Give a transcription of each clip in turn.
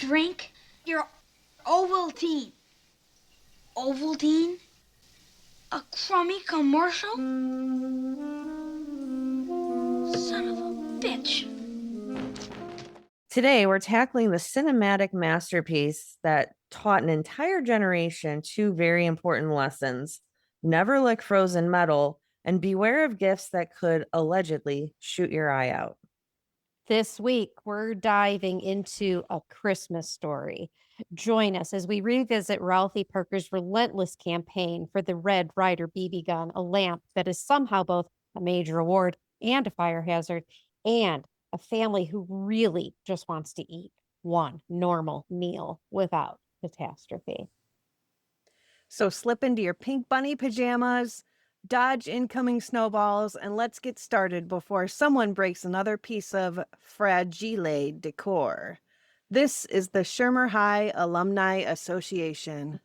drink your Ovaltine. Ovaltine? A crummy commercial? Son of a bitch. Today, we're tackling the cinematic masterpiece that taught an entire generation two very important lessons. Never lick frozen metal and beware of gifts that could allegedly shoot your eye out. This week, we're diving into A Christmas Story. Join us as we revisit Ralphie Parker's relentless campaign for the Red Ryder BB gun, a lamp that is somehow both a major award and a fire hazard, and a family who really just wants to eat one normal meal without catastrophe. So slip into your pink bunny pajamas, dodge incoming snowballs, and let's get started before someone breaks another piece of fra-gee-lay decor. This is the Shermer High Alumni Association.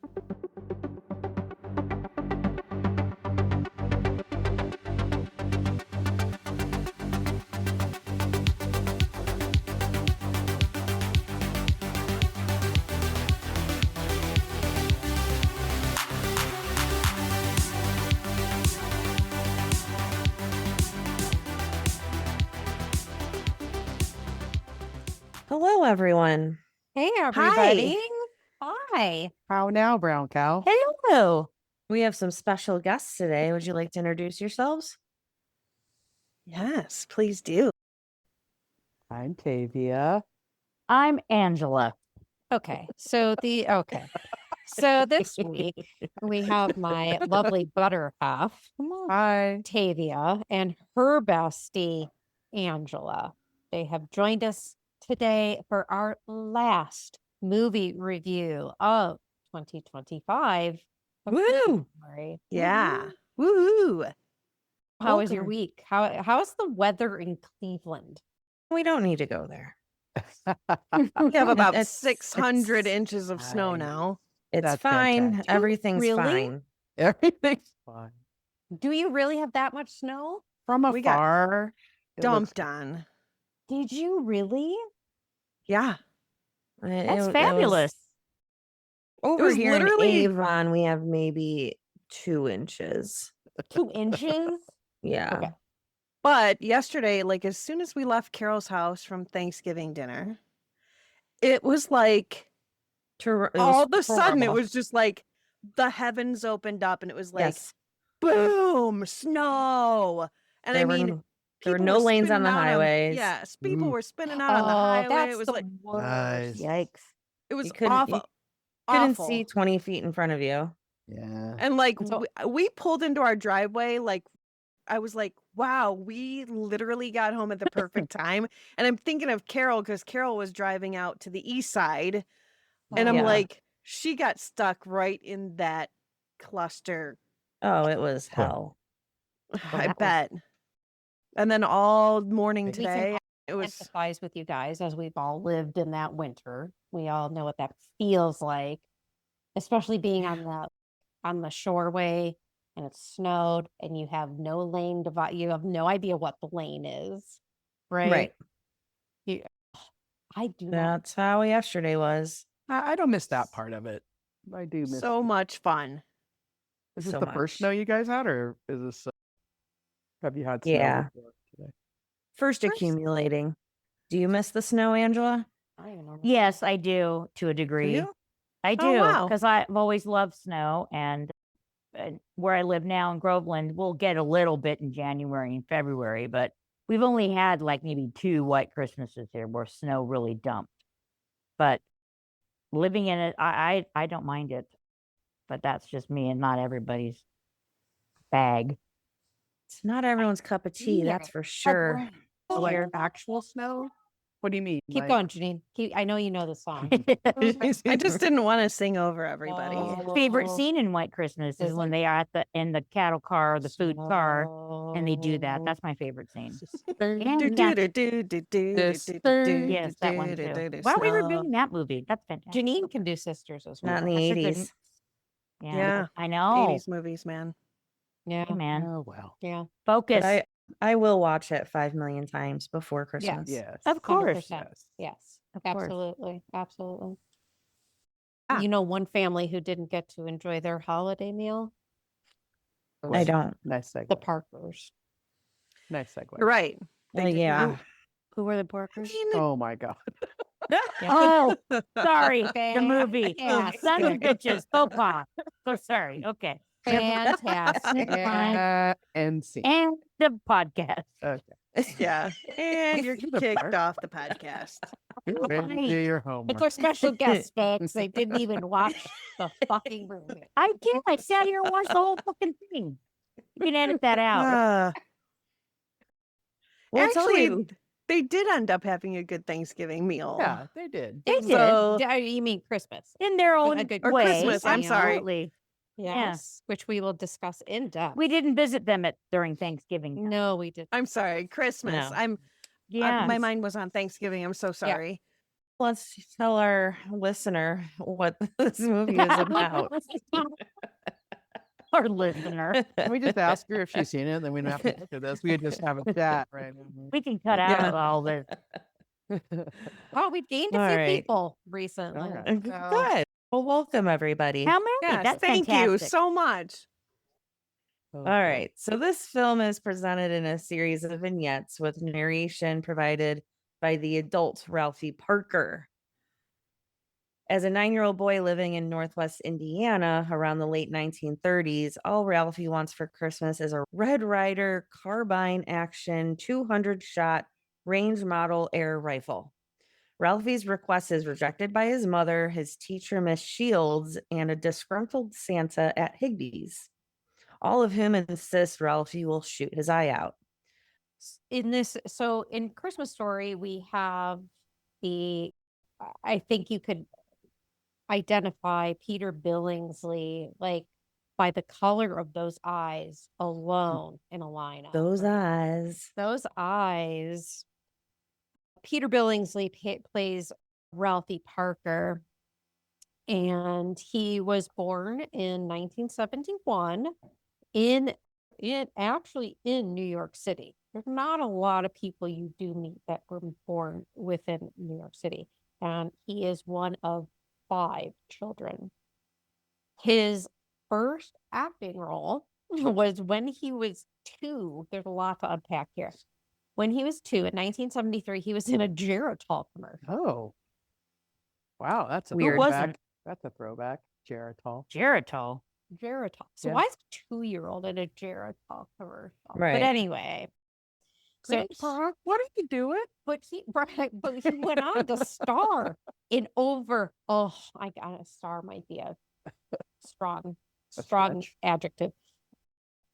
Hello, everyone. Hey, everybody. Hi. How now, brown cow? Hello. We have some special guests today. Would you like to introduce yourselves? Yes, please do. I'm Tavia. I'm Angela. Okay. So this week we have my lovely butter half, Hi. Tavia, and her bestie, Angela. They have joined us today for our last movie review of 2025. Woo! Yeah. Woo! How was your week? How's the weather in Cleveland? We don't need to go there. We have about It's- 600 it's- inches of snow now. It's That's fine. fantastic. Everything's Really? fine. Everything's fine. Do you really have that much snow? From We got afar, it looks Dumped on. Did you really? Yeah. That's fabulous. Over was here literally- in Avon, we have maybe 2 inches. 2 inches? Yeah. Okay. But yesterday, like as soon as we left Carol's house from Thanksgiving dinner, it was like all of a sudden it horrible. was just like the heavens opened up and it was like Yes. boom, snow. And There I were mean, no- there were people no lanes on spinning the out highways. Yes, people Mm. were spinning out on the Oh, highway. that's It was the like worst. Nice. Yikes. it was couldn't- awful. you couldn't awful. see 20 feet in front of you. Yeah. And like So- we pulled into our driveway, like I was like, wow, we literally got home at the perfect time. And I'm thinking of Carol because Carol was driving out to the east side. And I'm Yeah. like, she got stuck right in that cluster. Oh, it was hell. I that was- bet. And then all morning We can today, it was Empathize with you guys as we've all lived in that winter. We all know what that feels like, especially being on the shoreway and it snowed and you have no lane divide. You have no idea what the lane is, right? I do not. That's how yesterday was. I don't miss that part of it. I do miss. so much fun. Is this so the first much. snow you guys had, or is this? Have you had snow Yeah. before today? First accumulating. Do you miss the snow, Angela? I don't even know. Yes, I do to a degree. you? I Oh, do wow. because I've always loved snow, and where I live now in Groveland, we'll get a little bit in January and February, but we've only had like maybe 2 white Christmases here where snow really dumped. But living in it, I don't mind it, but that's just me and not everybody's bag. It's not everyone's cup of tea, Yeah. that's for sure. Like Here. actual snow? What do you mean? Keep Like- going, Janine. I know you know the song. I just didn't want to sing over everybody. Favorite scene in White Christmas is Is when like- they are in the cattle car or the food car and they do that. That's my favorite scene. And yeah, yes, that one too. Why don't we reviewing that movie? That's fantastic. Janine can do sisters as well. Not in the That's a good- 80s. Yeah, Yeah. I know. 80s movies, man. Yeah. Hey, man, Oh well. Yeah. focus. But I will watch it 5 million times before Christmas. Yes. Of course. 100%. Yes. Yes, Of course. absolutely. Absolutely. Ah. You know, one family who didn't get to enjoy their holiday meal? I don't. Nice The segue. Parkers. Nice segue. You're right. They did Yeah. not. Who were the Parkers? Oh my God. Oh, sorry. The movie. Fantastic. Sons of bitches. Faux pas. So sorry. Okay. Fantastic. Fine. And scene. And the podcast. Okay. Yeah. And you're The kicked Park- off the podcast. Go ahead and do your homework. It's our special guest, folks. They didn't even watch the fucking movie. I did. I sat here and watched the whole fucking thing. You can edit that out. Well, tell Actually, you. they did end up having a good Thanksgiving meal. Yeah, they did. They did. So, You mean Christmas? In their own a good Or way. Christmas, I'm sorry. Absolutely. Yes. Which we will discuss in depth. We didn't visit them during Thanksgiving time. No, we did. I'm sorry, Christmas. No. Yeah. My mind was on Thanksgiving. I'm so sorry. Let's tell our listener what this movie is about. Our listener. Can we just ask her if she's seen it? Then we don't have to look at this. We could just have a chat right now. We can cut Yeah. out all this. Oh, we've gained a All few right. people recently. All right. so- Good. Well, welcome everybody. How many? Yes, That's thank you fantastic. so much. All right. So this film is presented in a series of vignettes with narration provided by the adult Ralphie Parker. As a 9-year-old boy living in Northwest Indiana around the late 1930s, all Ralphie wants for Christmas is a Red Ryder carbine action 200-shot range model air rifle. Ralphie's request is rejected by his mother, his teacher, Miss Shields, and a disgruntled Santa at Higbee's, all of whom insist Ralphie will shoot his eye out. So in Christmas Story, we have I think you could identify Peter Billingsley like by the color of those eyes alone in a lineup. Those eyes. Those eyes. Peter Billingsley plays Ralphie Parker, and he was born in 1971 in New York City. There's not a lot of people you do meet that were born within New York City, and he is one of 5 children. His first acting role was when he was 2. There's a lot to unpack here. When he was 2 in 1973, he was in a Geritol commercial. Oh. Wow, that's a Weird. throwback. Wasn't- That's a throwback. Geritol. Geritol. Geritol. So Yeah. why is a 2-year-old in a Geritol commercial? Right. But anyway, so What are you doing? but he went on to star in over. Oh, I got a star might be a strong stretch. adjective.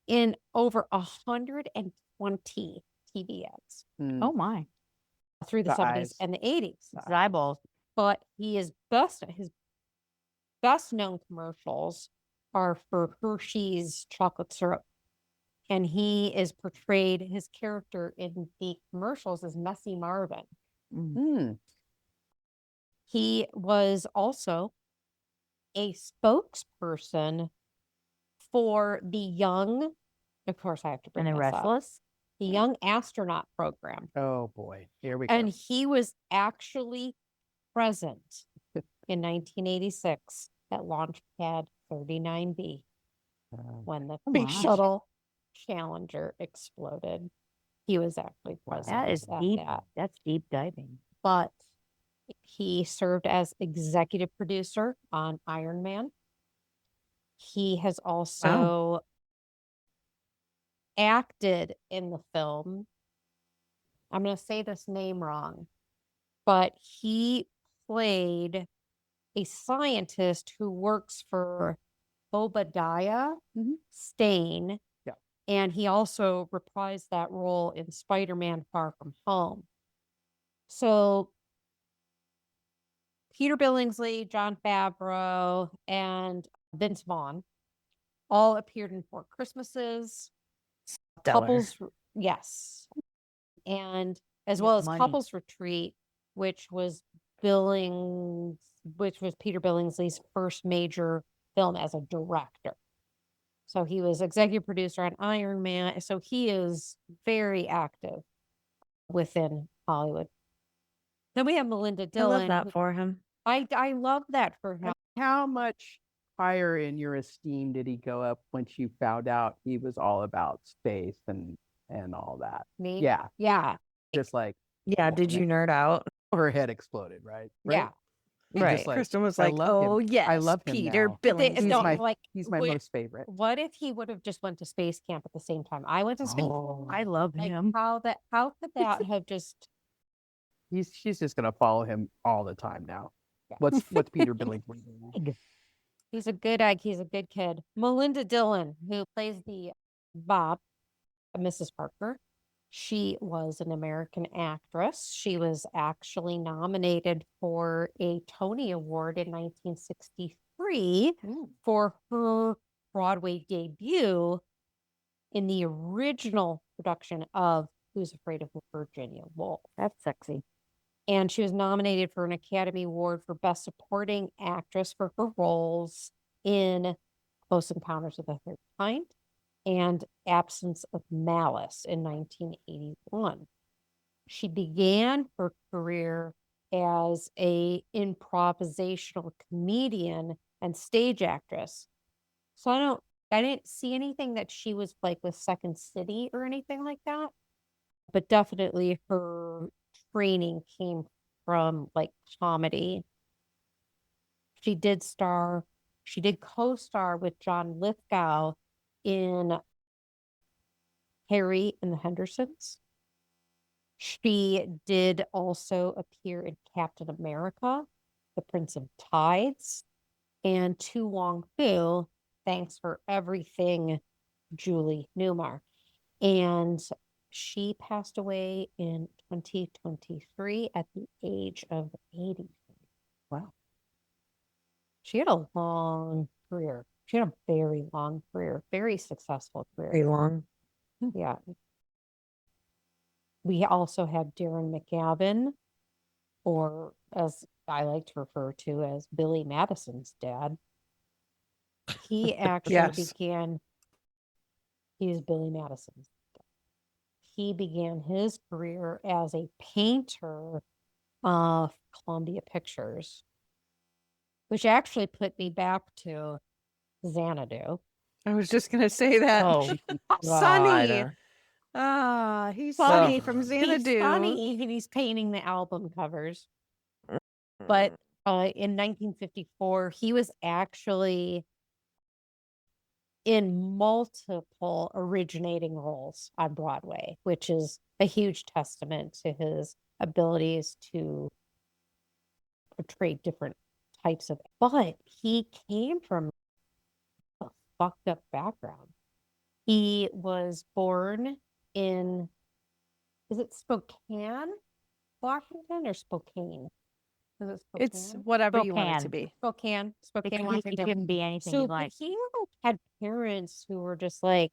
In over 120 TV ads Hmm. Oh my. through the The 70s eyes. and the 80s. His eyeballs. But his best known commercials are for Hershey's chocolate syrup. And he is portrayed, his character in the commercials is Messy Marvin. Hmm. He was also a spokesperson for the young, of course I have to bring And the this up, Restless. the Young Astronaut Program. Oh boy. Here we And go. he was actually present in 1986 at Launch Pad 39B when the Oh Big my. Shuttle Challenger exploded. He was actually present. That is at deep. that. That's deep diving. But he served as executive producer on Iron Man. He has also acted in the film. I'm going to say this name wrong, but he played a scientist who works for Obadiah Mhm. Stane. Yeah. And he also reprised that role in Spider-Man Far From Home. So Peter Billingsley, John Favreau, and Vince Vaughn all appeared in 4 Christmases. Stellar. Yes. And as Get well as money. Couples Retreat, which was Peter Billingsley's first major film as a director. So he was executive producer on Iron Man. So he is very active within Hollywood. Then we have Melinda I Dillon. love that for him. I love that for him. How much higher in your esteem did he go up once you found out he was all about space and all that? Me? Yeah, Yeah. just like Yeah, did you nerd out? her head exploded, right? Yeah. He's Right. just like, Kristen was I like, love him. "Oh yes, I love him Peter now. But they- Billingsley." no, my- like, He's my wait, most favorite. what if he would have just went to space camp at the same time I went to space? Oh, I love Like him. how could that have just she's just gonna follow him all the time now. Yeah. What's Peter Billingsley doing? he's a good egg, he's a good kid. Melinda Dillon, who plays the Bob, Mrs. Parker. She was an American actress. She was actually nominated for a Tony Award in 1963 for her Broadway debut in the original production of Who's Afraid of Virginia Woolf. That's sexy. And she was nominated for an Academy Award for Best Supporting Actress for her roles in Close Encounters of the Third Kind and Absence of Malice in 1981. She began her career as a improvisational comedian and stage actress. So I didn't see anything that she was like with Second City or anything like that. But definitely her training came from like comedy. She did co-star with John Lithgow in Harry and the Hendersons. She did also appear in Captain America, The Prince of Tides, and To Wong Fu, Thanks for Everything, Julie Newmar. And she passed away in 2023 at the age of 80. Wow. She had a long career. She had a very long career, very successful career. Very long. Yeah. We also have Darren McGavin, or as I like to refer to as Billy Madison's dad. He actually Yes. he was Billy Madison's dad. He began his career as a painter of Columbia Pictures, which actually put me back to Xanadu. I was just gonna say that. Oh, Sonny. God. He's Sonny. Sonny from He's Xanadu. funny, and he's painting the album covers. But in 1954, he was actually in multiple originating roles on Broadway, which is a huge testament to his abilities to portray different types of. But he came from a fucked up background. He was born in, is it Spokane, Washington, or Spokane? Is it Spokane? It's whatever you want it to Spokane. be. Spokane, It Spokane, can, it Washington. can be anything So you but like. he had parents who were just like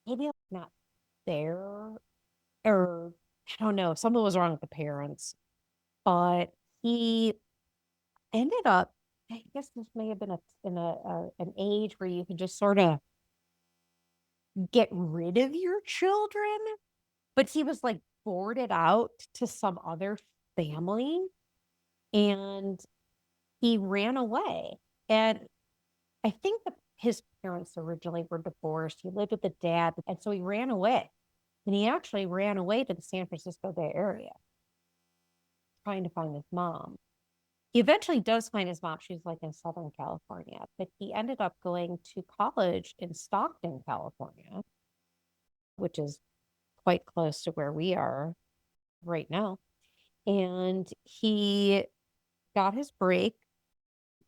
maybe not there, or I don't know, something was wrong with the parents. But he ended up, I guess this may have been an age where you could just sort of get rid of your children, but he was like boarded out to some other family, and he ran away. And I think that his parents originally were divorced. He lived with the dad, and so he ran away. And he actually ran away to the San Francisco Bay Area, trying to find his mom. He eventually does find his mom. She's like in Southern California, but he ended up going to college in Stockton, California, which is quite close to where we are right now. And he got his break.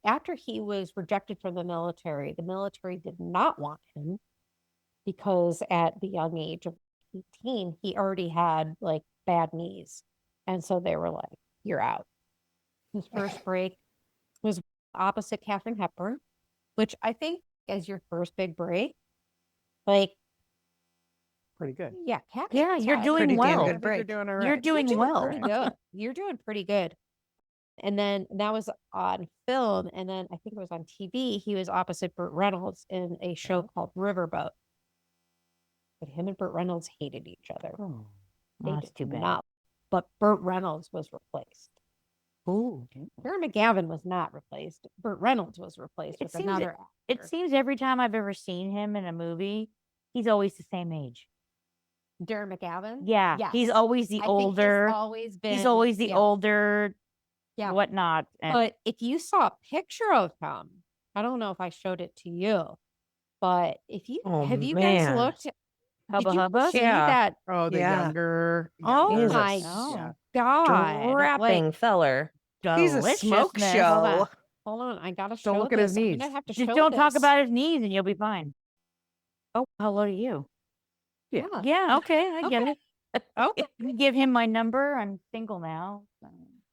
After he was rejected from the military did not want him because at the young age of 18, he already had like bad knees. And so they were like, you're out. His first break was opposite Katharine Hepburn, which I think as your first big break, like, Pretty good. yeah, Yeah, you're doing Pretty damn well. good I think you're break. doing all You're right. doing well. pretty good. You're doing pretty good. And then that was on film. And then I think it was on TV. He was opposite Burt Reynolds in a show called Riverboat. But him and Burt Reynolds hated each other. Oh. They That's did too bad. not. But Burt Reynolds was replaced. Ooh. Darren McGavin was not replaced. Burt Reynolds was replaced It with seems another It actor. seems every time I've ever seen him in a movie, he's always the same age. Darren McGavin? Yeah, he's Yes. always the I think older. He's always been. He's always the yeah. older, Yeah. whatnot. And But if you saw a picture of him, I don't know if I showed it to you, but if you Oh, have you man. guys looked? Hubba Did you Hubba? see Yeah. that? Oh, the Yeah. younger. Oh He's a my Yeah. God! strapping Like, feller. He's a smoke Deliciousness. show. hold on, I gotta Don't show look at his this. I'm knees. gonna have to Just show don't talk this. about his knees and you'll be fine. Oh, hello to you. Yeah. Yeah, okay, I get it. Okay. You give him my number. I'm single now. so-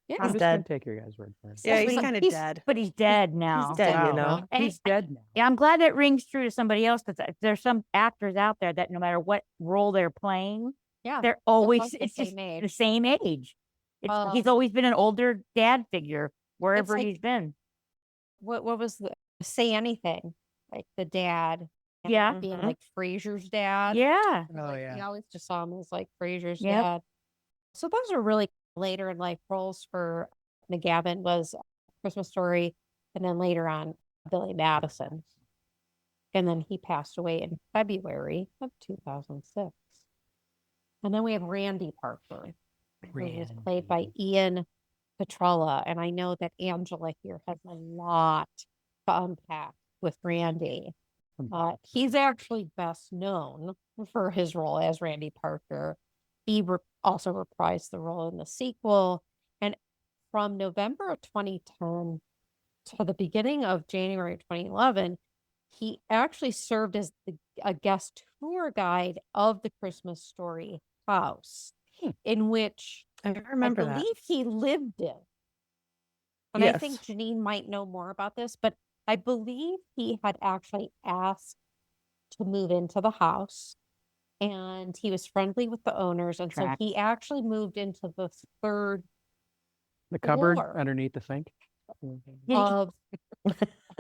Yeah. I'm He's just gonna dead. take your guys' word for it. Yeah, But he's he- kind of dead. But he's dead now. He's dead, you Wow. know. He's dead now. Yeah, I'm glad that rings true to somebody else because there's some actors out there that no matter what role they're playing, Yeah, they're always like the it's just same age. the same age. He's Um, always been an older dad figure wherever like- he's been. what was the Say Anything? Like the dad. Yeah. Being Mhm. like Frasier's dad. Yeah. Oh Like, yeah. you always just saw him as like Frasier's Yep. dad. So those are really later in life roles for McGavin was Christmas Story, and then later on Billy Madison. And then he passed away in February of 2006. And then we have Randy Parker, who was played by Ian Petrella. And I know that Angela here has a lot to unpack with Randy. He's actually best known for his role as Randy Parker. He also reprised the role in the sequel. And from November of 2010 to the beginning of January 2011, he actually served as a guest tour guide of the Christmas Story house, in which I remember I that. believe he lived in. And I think Yes. Janine might know more about this, but I believe he had actually asked to move into the house, and he was friendly with the owners. And so Track. he actually moved into the third The cupboard floor underneath the sink. of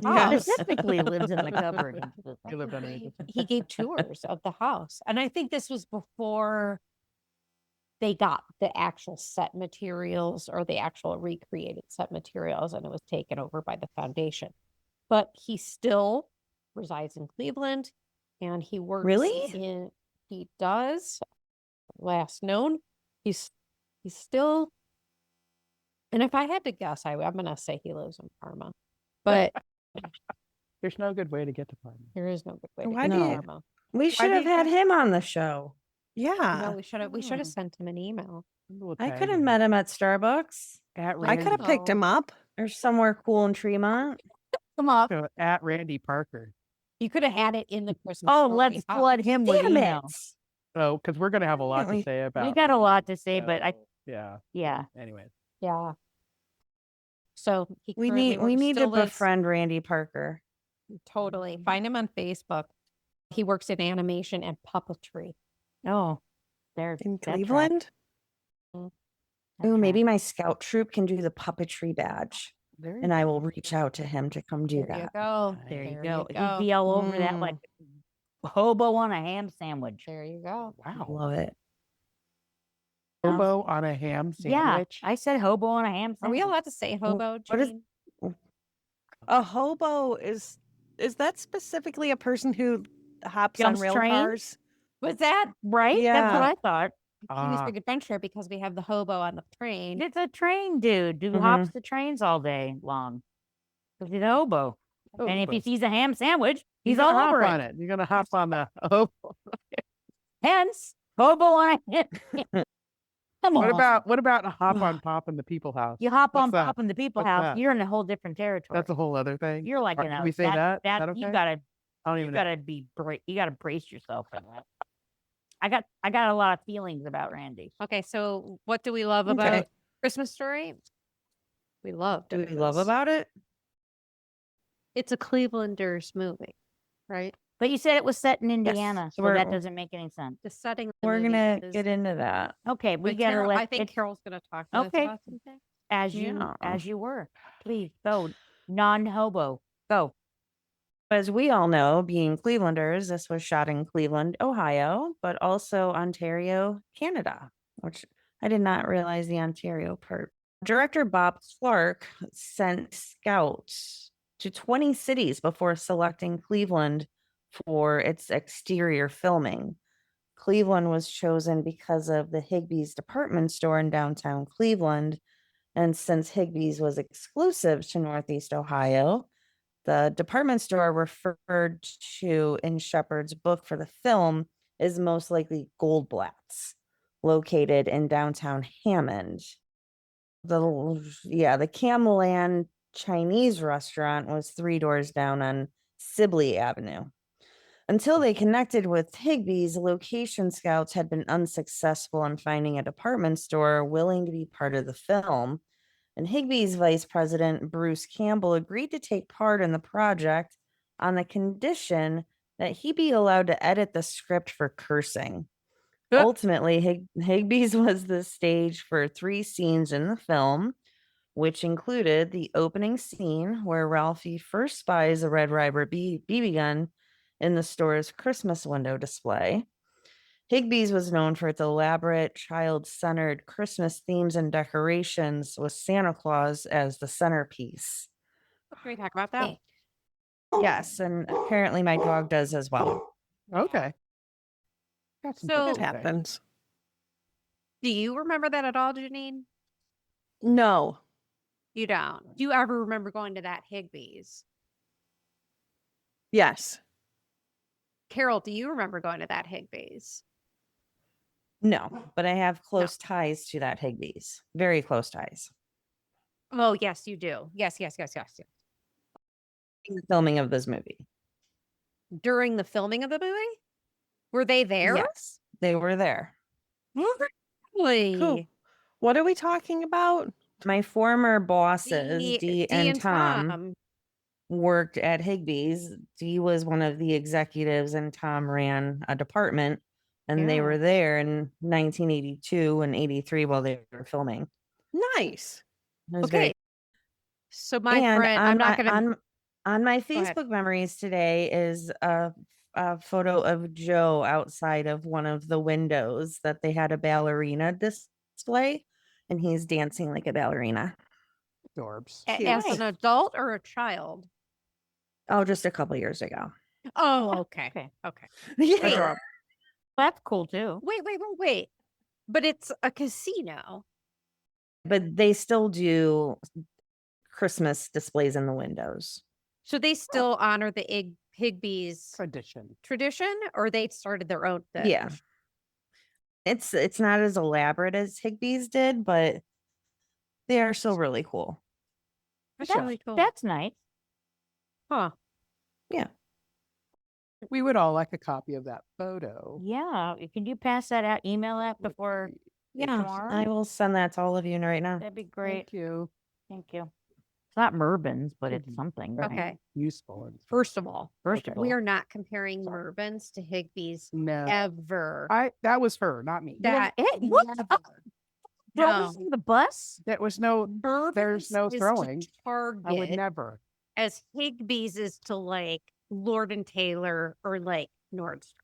Yes. Specifically lives in the cupboard. into the He thing. lived underneath the sink. he gave tours of the house. And I think this was before they got the actual set materials or the actual recreated set materials, and it was taken over by the foundation. But he still resides in Cleveland, and he works Really? he does, last known, he's still, and if I had to guess, I'm gonna say he lives in Parma, but There's no good way to get to Parma. there is no good way to Why get do to you- Parma. We should have do you had guys- him on the show. Yeah. No, we should have sent him an email. We'll I tag could have him. met him at Starbucks At I could have Randy, picked him up. or somewhere cool in Tremont. Come up. at Randy Parker. You could have had it in the Christmas. Oh, Story let's house. flood him with Damn email. it. Oh, because we're gonna have a lot to we- say about. We got a lot to say, but I so, yeah. yeah. Anyways, Yeah. So he We currently need to still lives- befriend Randy Parker. Totally. Find him on Facebook. He works in animation and puppetry. Oh, there In that tracks. Cleveland? That Ooh, maybe tracks. my scout troop can do the puppetry badge, there and I will reach out to him to come do There you that. go. There you There go. you He'd be all over that Mm. like hobo on a ham sandwich. There you go. Wow. Love it. Hobo on a ham sandwich. Yeah, I said hobo on a ham Are sandwich. we allowed to say hobo, what is- Janine? A hobo is that specifically a person who hops Jumps on rail train? cars? Was that? right? That's Yeah. what I thought. Kiwis Ah, Big Adventure because we have the hobo on the train. It's a train dude who Mhm. hops the trains all day long. Because he's a hobo. And if he hobo. sees a ham sandwich, he's You're all gonna over hop on it. it. You're gonna hop on the hobo. Hence, hobo on a ham. Come on. What about a hop on pop in the People House? You hop What's on that? pop in the people What's house, that? you're in a whole different territory. That's a whole other thing. You're like Or in a can we say that? Is that you okay? gotta I don't you even know. gotta be you gotta brace yourself for that. I got a lot of feelings about Randy. Okay, so what do we love Okay. about Christmas Story? We love. Do we love about it? It's a Clevelanders movie, right? But you said it was set in Indiana, so we're- that doesn't make any sense. The setting. Of the We're movie gonna is- get into that. Okay, we but gotta Carol, let I think it- Carol's gonna talk to us Okay. about something. as you were. Please go. Non-hobo. Go. As we all know, being Clevelanders, this was shot in Cleveland, Ohio, but also Ontario, Canada, which I did not realize the Ontario part. Director Bob Clark sent scouts to 20 cities before selecting Cleveland for its exterior filming. Cleveland was chosen because of the Higbee's department store in downtown Cleveland. And since Higbee's was exclusive to Northeast Ohio, the department store referred to in Shepard's book for the film is most likely Goldblatt's, located in downtown Hammond. The Camelland Chinese restaurant was 3 doors down on Sibley Avenue. Until they connected with Higbee's, location scouts had been unsuccessful in finding a department store willing to be part of the film. And Higbee's vice president, Bruce Campbell, agreed to take part in the project on the condition that he be allowed to edit the script for cursing. Ultimately, Higbee's was the stage for 3 scenes in the film, which included the opening scene where Ralphie first spies a Red Ryder BB gun in the store's Christmas window display. Higbee's was known for its elaborate, child-centered Christmas themes and decorations, with Santa Claus as the centerpiece. Can we talk about that? Yes, and apparently my dog does as well. Okay. That's So- It happens. Do you remember that at all, Janine? No. You don't. Do you ever remember going to that Higbee's? Yes. Carol, do you remember going to that Higbee's? No, but I have close ties to that Higbee's. Very close ties. Oh, yes, you do. Yes. In the filming of this movie. During the filming of the movie? Were they there? Yes, they were there. Really? Cool. What are we talking about? My former bosses, Dee and Tom, Tom. worked at Higbee's. Dee was one of the executives and Tom ran a department, and they Yeah. were there in 1982 and 83 while they were filming. Nice. It was Okay. very So my and friend, on I'm not my, going to. on my Go ahead. Facebook memories today is a photo of Joe outside of one of the windows that they had a ballerina display, and he's dancing like a ballerina. Dorbs. As an adult or a child? Oh, just a couple years ago. Oh, okay. Okay. Yeah. Adorable. That's cool too. Wait. But it's a casino. But they still do Christmas displays in the windows. So they still honor the Higbee's Tradition. or they started their own thing? Yeah. It's not as elaborate as Higbee's did, but they are still really cool. That's really cool. That's nice. Huh. We would all like a copy of that photo. Yeah. Can you pass that out? Email that before tomorrow? I will send that to all of you right now. That'd be great. Thank you. Thank you. It's not Mervyn's, but it's Mhm. something. Right? Okay. Useful. and- First of all, First of all, we are not comparing Mervyn's to Higbee's No. ever. That was her, not me. That what? never. Throw No. us in the bus? That was no. Mervyn's no is to throwing. Target I would never. as Higbee's is to like Lord and Taylor or like Nordstrom.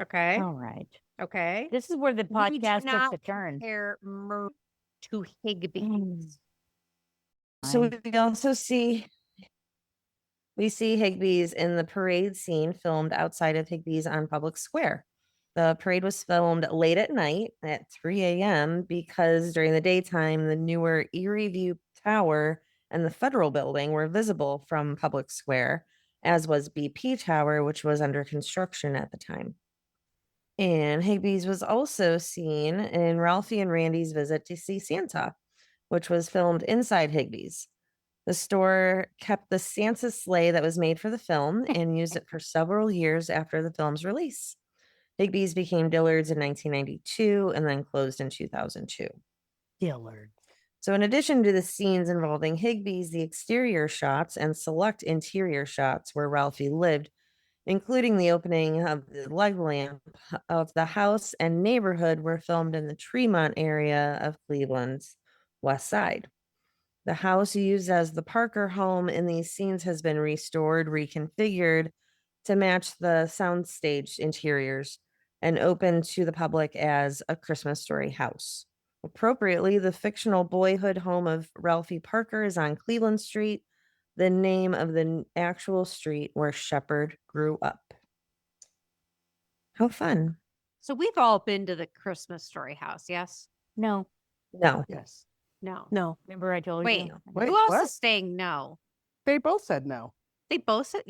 Okay. All right. Okay. This is where the We do podcast not took a turn. compare Mervyn's to Higbee's. So Fine. we also see Higbee's in the parade scene filmed outside of Higbee's on Public Square. The parade was filmed late at night at 3 a.m. because during the daytime, the newer Erie View Tower and the Federal Building were visible from Public Square, as was BP Tower, which was under construction at the time. And Higbee's was also seen in Ralphie and Randy's Visit to See Santa, which was filmed inside Higbee's. The store kept the Santa sleigh that was made for the film and used it for several years after the film's release. Higbee's became Dillard's in 1992 and then closed in 2002. Dillard. So in addition to the scenes involving Higbee's, the exterior shots and select interior shots where Ralphie lived, including the opening of the leg lamp of the house and neighborhood, were filmed in the Tremont area of Cleveland, West Side. The house used as the Parker home in these scenes has been restored, reconfigured to match the soundstage interiors and open to the public as a Christmas Story house. Appropriately, the fictional boyhood home of Ralphie Parker is on Cleveland Street, the name of the actual street where Shepard grew up. How fun. So we've all been to the Christmas Story house, yes? No, No. Yes. No. No. remember I told Wait, you? Wait, who else what? is saying no? They both said no. They both said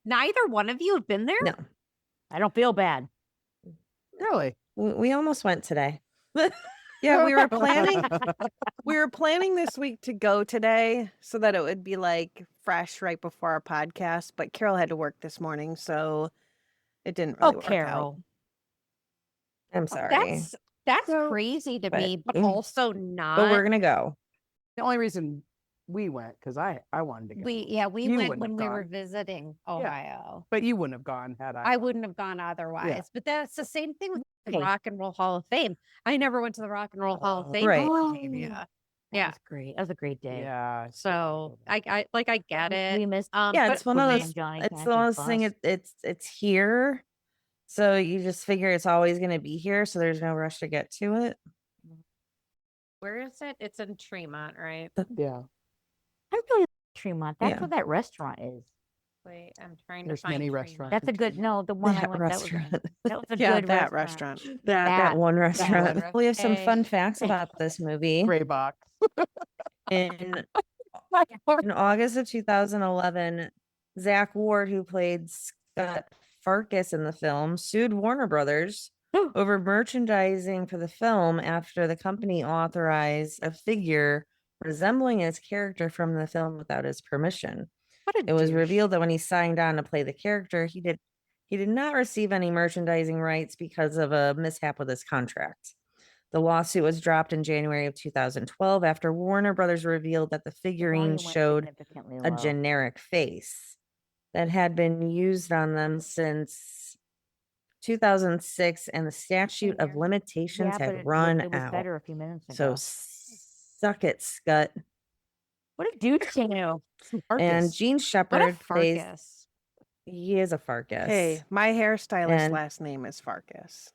neither one of you have been there? No. I don't feel bad. Really? We almost went today. Yeah, we were planning this week to go today so that it would be like fresh right before our podcast, but Carol had to work this morning, so it didn't really work out. Carol. I'm sorry. That's So- crazy to but- me, but also not. But we're gonna go. The only reason we went because I wanted to go. we You went wouldn't when have we were gone. visiting Ohio. But you wouldn't have gone had I. I wouldn't have gone otherwise. But that's the same thing with the Okay. Rock and Roll Hall of Fame. I never went to the Rock and Roll Hall of Fame. Right. Yeah. That Yeah. was great. That was a great day. Yeah. So I get it. We missed. Yeah, but it's one of we those. missed Johnny It's the one of Cash's those thing. bus. It's here, so you just figure it's always gonna be here. So there's no rush to get to it. Where is it? It's in Tremont, right? Yeah. I really like Tremont. That's Yeah. where that restaurant is. Wait, I'm trying There's to find many Tremont. restaurants. That's a good. No, the one I That went. restaurant. That was a Yeah, good that restaurant. restaurant. That one restaurant. one. We have some Okay. fun facts about this movie. Gray box. In August of 2011, Zach Ward, who played Scott Farkas in the film, sued Warner Brothers over merchandising for the film after the company authorized a figure resembling his character from the film without his permission. What a It was douche. revealed that when he signed on to play the character, he did not receive any merchandising rights because of a mishap with his contract. The lawsuit was dropped in January of 2012 after Warner Brothers revealed that the figurine Volume went showed significantly a low. generic face that had been used on them since 2006, and the statute of Yeah, limitations Yeah, but had it run was out. better a few minutes So ago. suck it, Scott. What a douche to you. And Marcus. Gene What a Shepard plays. Farkas. He is a Farkas. Hey, my hairstylist's And- last name is Farkas.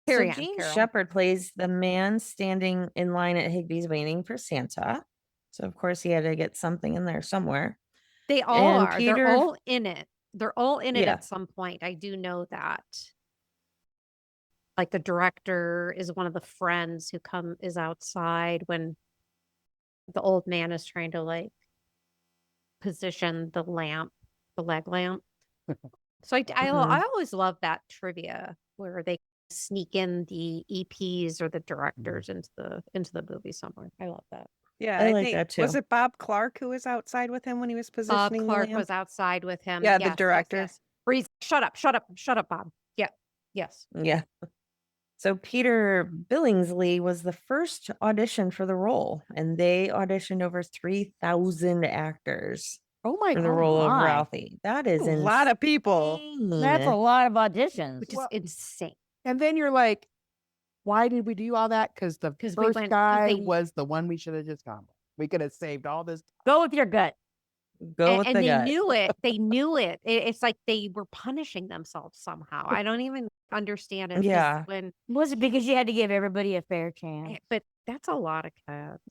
Carry So on, Gene Carol. Shepard plays the man standing in line at Higbee's waiting for Santa. So of course he had to get something in there somewhere. They all And are. Peter- They're all in it. They're all in it Yeah. at some point. I do know that. Like the director is one of the friends who is outside when the old man is trying to like position the lamp, the leg lamp. So I always love that trivia where they sneak in the EPs or the directors into the movie somewhere. I love that. Yeah, I like think, that was too. it Bob Clark who was outside with him when he was Bob positioning the Clark lamp? was outside with him. Yeah, the Yes, yes, director. yes. Where he's shut up, Bob. Yeah. Yes. Yeah. So Peter Billingsley was the first to audition for the role, and they auditioned over 3,000 actors Oh my for the god. role of my. Ralphie. That is A lot of people. That's a lot of auditions. Which is Well- insane. And then you're like, why did we do all that? Because the 'Cause we first went- 'cause guy they- was the one we should have just gone with. We could have saved all this. Go with your gut. Go with And the they gut. knew it. They knew it. It's like they were punishing themselves somehow. I don't even understand it. 'cause Yeah. When, Was it because you had to give everybody a fair chance? but that's a lot of cats.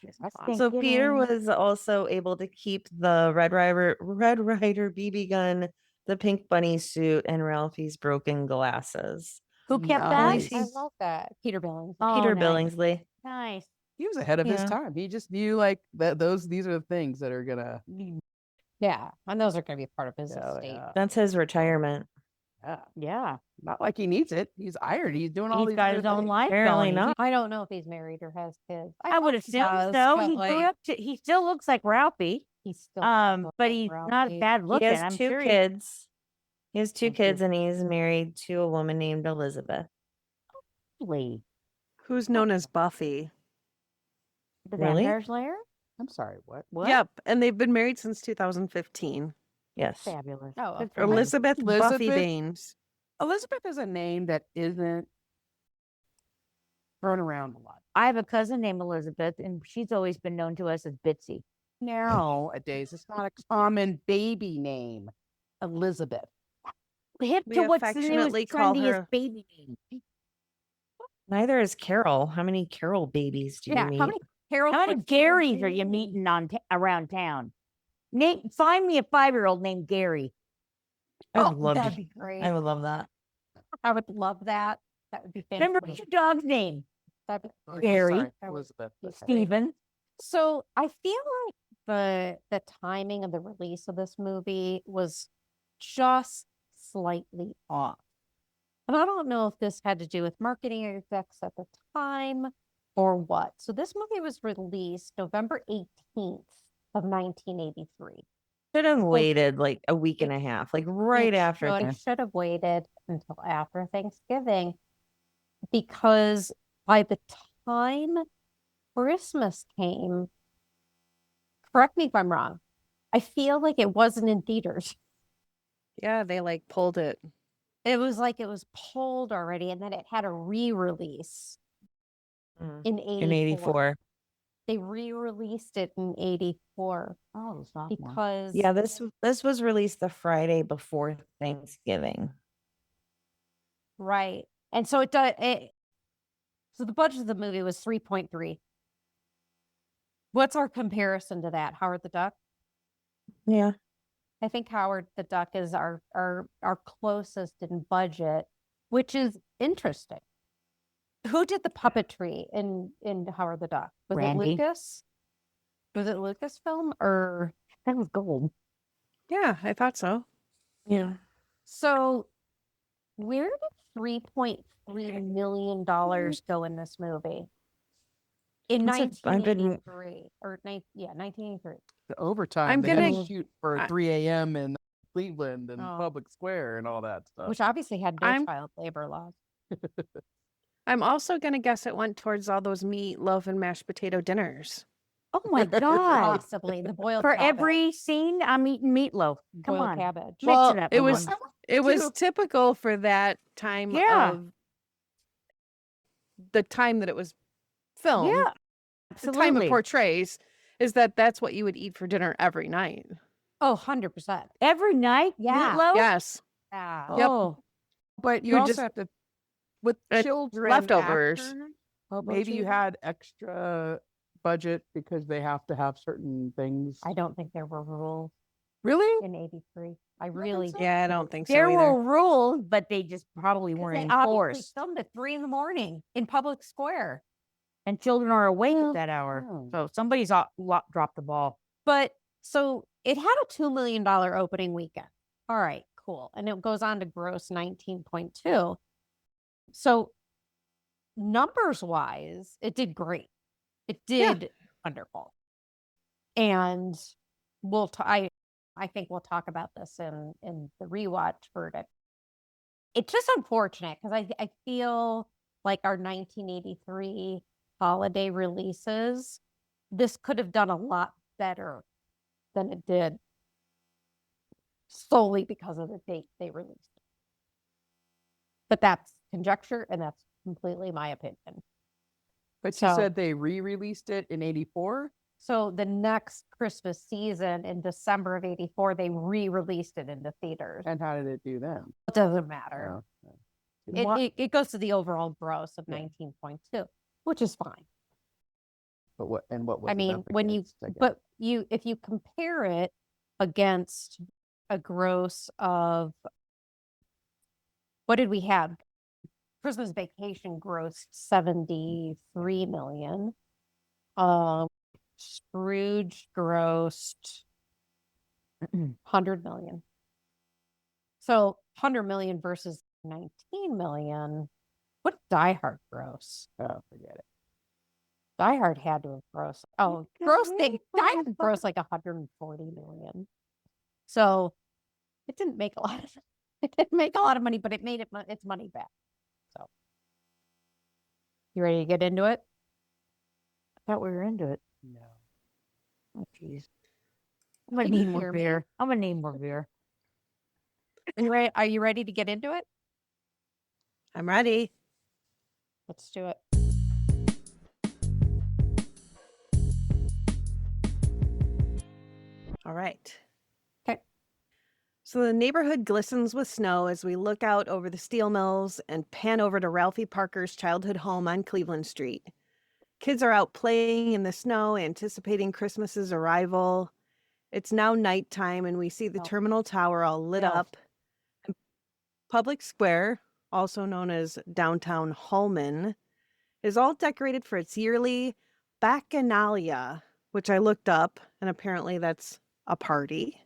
It's a That's lot. Thank So you, Peter Lynn. was also able to keep the Red Ryder BB gun, the pink bunny suit, and Ralphie's broken glasses. Who kept Nice. that? I love that. Peter Billings. Oh, Peter nice. Billingsley. Nice. He was ahead of his Yeah. time. He just knew like that these are the things that are gonna Yeah. And those are going to be part of his Oh, estate. yeah. That's his retirement. Yeah. Yeah. Not like he needs it. He's iron. He's doing all He's these got other his own things. life Apparently going. not. I don't know if he's married or has kids. I would hope he assume does, so. but, He like, grew up to, he still looks like Ralphie. He's still But like he's not Ralphie. bad looking. He has I'm two sure kids. He has two Thank you. kids, and he's married to a woman named Elizabeth. Lee. Who's known as Buffy. The Really? Vampire Slayer? I'm sorry, what? What? Yep, and they've been married since 2015. Yes. Fabulous. Oh, Good okay. for him. Elizabeth, Buffy Elizabeth? Baines. Elizabeth is a name that isn't thrown around a lot. I have a cousin named Elizabeth, and she's always been known to us as Bitsy. Nowadays, it's not a common baby name, Elizabeth. Hip We to what's the newest affectionately call trendiest her- baby name? Neither is Carol. How many Carol babies do you Yeah, meet? how many Carol? How many Garys are you meeting around town? Find me a 5-year-old named Gary. I would love that'd to- be great. I would love that. I would love that. That would be Remember, fantastic. what's your dog's name? That'd be Gary. Sorry, That would Elizabeth. be okay. Stephen. So I feel like the timing of the release of this movie was just slightly off. And I don't know if this had to do with marketing execs at the time or what. So this movie was released November 18th of 1983. Should have waited like a week and a half, like right after. It should have waited until after Thanksgiving, because by the time Christmas came, correct me if I'm wrong, I feel like it wasn't in theaters. Yeah, they like pulled it. It was like it was pulled already, and then it had a re-release in 84. In 84. They re-released it in 84 Oh, sophomore. because Yeah, this was released the Friday before Thanksgiving. right. And so it does so the budget of the movie was 3.3. What's our comparison to that? Howard the Duck? Yeah. I think Howard the Duck is our closest in budget, which is interesting. Who did the puppetry in Howard the Duck? Was Randy. it Lucas? Was it Lucasfilm or That was gold. Yeah, I thought so. Yeah. so? Where did $3.3 million go in this movie? In That's I've been- 1983 or 1983. The overtime. I'm they had to gonna- shoot for I- 3 a.m. in Cleveland and Oh. Public Square and all that stuff. Which obviously had no I'm- child labor laws. I'm also gonna guess it went towards all those meatloaf and mashed potato dinners. Oh my God. Possibly the boiled For cabbage. every scene, I'm eating meatloaf. Come boiled on. cabbage. Mix Well, it up. it a was little. it was Too. typical for that time Yeah. of the time that it was filmed. Yeah. The time Absolutely. it portrays is that's what you would eat for dinner every night. Oh, 100%. Every night, Yeah. meatloaf? Yes. Yeah. Yep. Oh, But You you would also just- have to, with Uh, children, leftovers. actors, What maybe about you had extra budget because they have to have certain things. I don't think there were rules Really? in 83. I really so. Yeah, I don't think so there either. were rules, but they just probably weren't They obviously enforced. filmed at 3 a.m. in public square. And children are awake Well, at that hour. oh. So somebody's dropped the ball. But so it had a $2 million opening weekend. All right, cool. And it goes on to gross 19.2. So numbers wise, it did great. It Yeah. did wonderful. And I think we'll talk about this in the rewatch verdict. It's just unfortunate because I feel like our 1983 holiday releases, this could have done a lot better than it did solely because of the date they released it. But that's conjecture and that's completely my opinion. But you So- said they re-released it in 84? So the next Christmas season in December of 84, they re-released it into theaters. And how did it do then? It doesn't matter. Oh, okay. It goes to the overall gross of Yeah. 19.2, which is fine. But what was I it mean, up when against, I guess? if you compare it against a gross of, what did we have? Christmas Vacation grossed 73 million. Scrooge grossed 100 million. So 100 million versus 19 million. What did Die Hard gross? Oh, forget it. Die Hard had to have grossed. Oh, Die Hard grossed like 140 million. So it didn't make a lot of it didn't make a lot of money, but it made its money back. So you ready to get into it? I thought we were into it. No. Oh, jeez. I'm gonna Can you need more hear me? beer. I'm gonna need more beer. Are you ready to get into it? I'm ready. Let's do it. All right. Okay. So the neighborhood glistens with snow as we look out over the steel mills and pan over to Ralphie Parker's childhood home on Cleveland Street. Kids are out playing in the snow, anticipating Christmas's arrival. It's now nighttime, and we see the Oh. terminal tower all lit Elf. up. And Public Square, also known as downtown Holman, is all decorated for its yearly Bacchanalia, which I looked up, and apparently that's a party.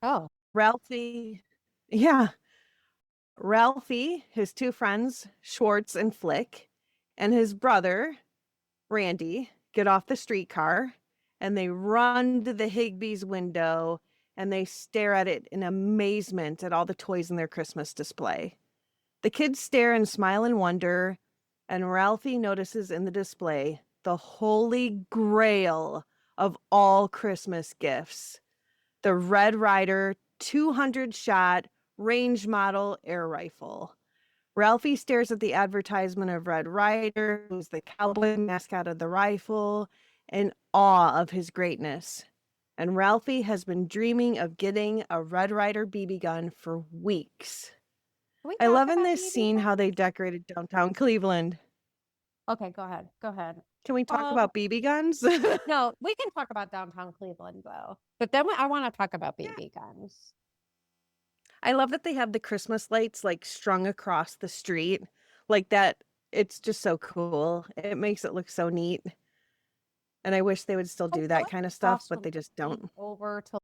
Oh, Ralphie, his two friends, Schwartz and Flick, and his brother, Randy, get off the streetcar and they run to the Higbee's window and they stare at it in amazement at all the toys in their Christmas display. The kids stare and smile in wonder, and Ralphie notices in the display the holy grail of all Christmas gifts, the Red Ryder 200-shot range model air rifle. Ralphie stares at the advertisement of Red Ryder, who's the cowboy mascot of the rifle, in awe of his greatness. And Ralphie has been dreaming of getting a Red Ryder BB gun for weeks. can we I talk love in about this BB scene how they guns? decorated downtown Cleveland. Okay, go ahead. Go ahead. Can we talk Um, about BB guns? No, we can talk about downtown Cleveland though. But then I want to talk about BB guns. I love that they have the Christmas lights like strung across the street like that. It's just so cool. It makes it look so neat. And I wish they would still do that kind of stuff, but they just don't. Over to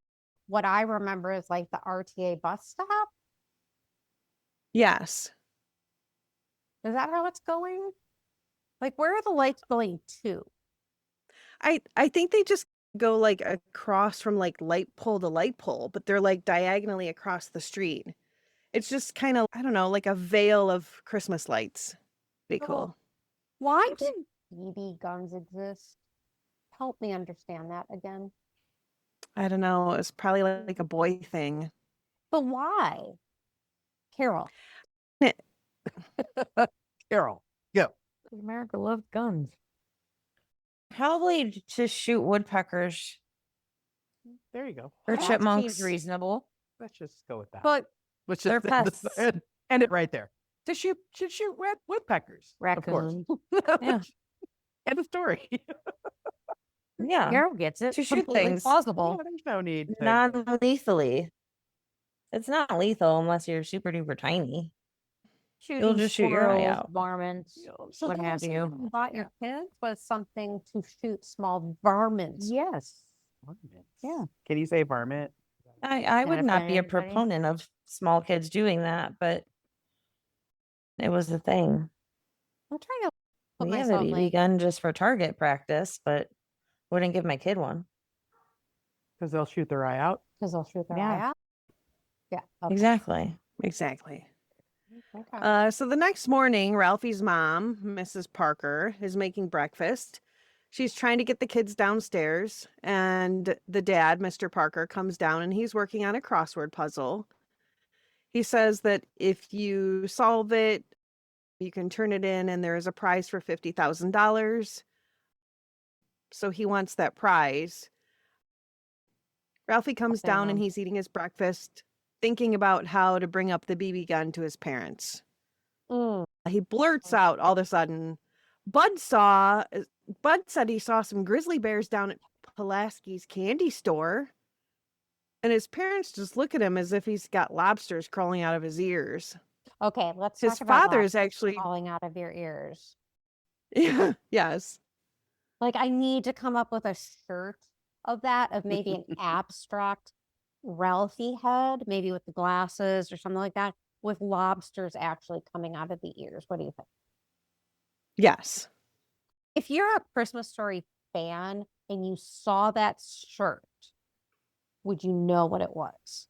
what I remember is like the RTA bus stop. Yes. Is that how it's going? Like, where are the lights going to? I think they just go like across from like light pole to light pole, but they're like diagonally across the street. It's just kind of, I don't know, like a veil of Christmas lights. Pretty Oh, cool. Why did BB guns exist? Help me understand that again. I don't know. It's probably like a boy thing. But why? Carol. Carol, go. America loved guns. Probably to shoot woodpeckers There you go. or That seems chipmunks. reasonable. Let's just go with that. But Let's they're just pests. end it right there. To shoot woodpeckers. Of course. Raccoon. Yeah. End of story. Yeah. Carol gets it. To shoot Completely things. plausible. There's no need. To, Non-lethally. It's not lethal unless you're super duper tiny. Shooting just shoot your eye squirrels, out. varmints, so what that have was you. something you bought your kids was something to shoot small varmints. Yes. varmints. Yeah. Can you say varmint? I would Can I not offend be a anybody? proponent of small kids doing that, but it was a thing. I'm trying to put We have a myself BB like, gun just for target practice, but wouldn't give my kid one. Because they'll shoot their eye out. because they'll shoot their Yeah. eye out. Yeah. Okay. Exactly. Exactly. Okay. So the next morning, Ralphie's mom, Mrs. Parker, is making breakfast. She's trying to get the kids downstairs, and the dad, Mr. Parker, comes down and he's working on a crossword puzzle. He says that if you solve it, you can turn it in and there is a prize for $50,000. So he wants that prize. Ralphie comes down and he's eating his breakfast, thinking about how to bring up the BB gun to his parents. Mm. He blurts out all of a sudden, Bud said he saw some grizzly bears down at Pulaski's candy store. And his parents just look at him as if he's got lobsters crawling out of his ears. Okay, let's His talk about father is lobsters actually, falling out of your ears. yes. Like, I need to come up with a shirt of that, of maybe an abstract Ralphie head, maybe with the glasses or something like that, with lobsters actually coming out of the ears. What do you think? Yes. If you're a Christmas Story fan and you saw that shirt, would you know what it was?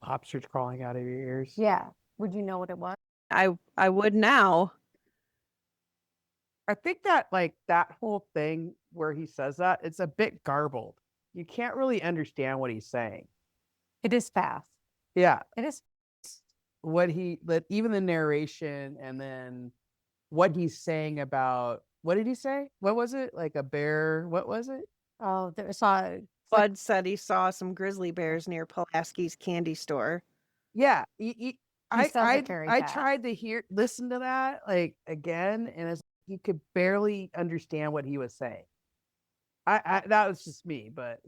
Lobsters crawling out of your ears. Yeah. Would you know what it was? I would now. I think that like that whole thing where he says that, it's a bit garbled. You can't really understand what he's saying. It is fast. Yeah. It is. Even the narration and then what he's saying about, what did he say? What was it? Like a bear, what was it? Oh, there saw Bud said he saw some grizzly bears near Pulaski's candy store. Yeah, He says it very I fast. tried to listen to that like again, and you could barely understand what he was saying. I that was just me, but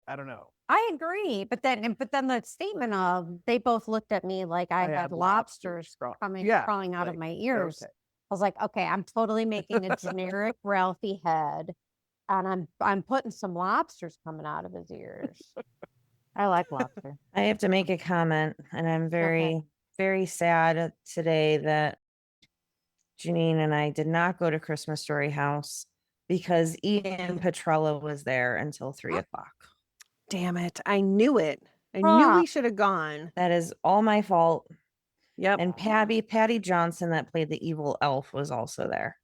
I don't know. I agree, but then the statement of they both looked at me like I had lobsters crawling out of my ears. Okay. I was like, okay, I'm totally making a generic Ralphie head, and I'm putting some lobsters coming out of his ears. I like lobster. I have to make a comment, and I'm very, very sad today that Janine and I did not go to Christmas Story House because Ian Petrella was there until 3:00. Damn it. I knew it. I knew we should have gone. That is all my fault. Yep. And Patty Johnson, that played the evil elf, was also there.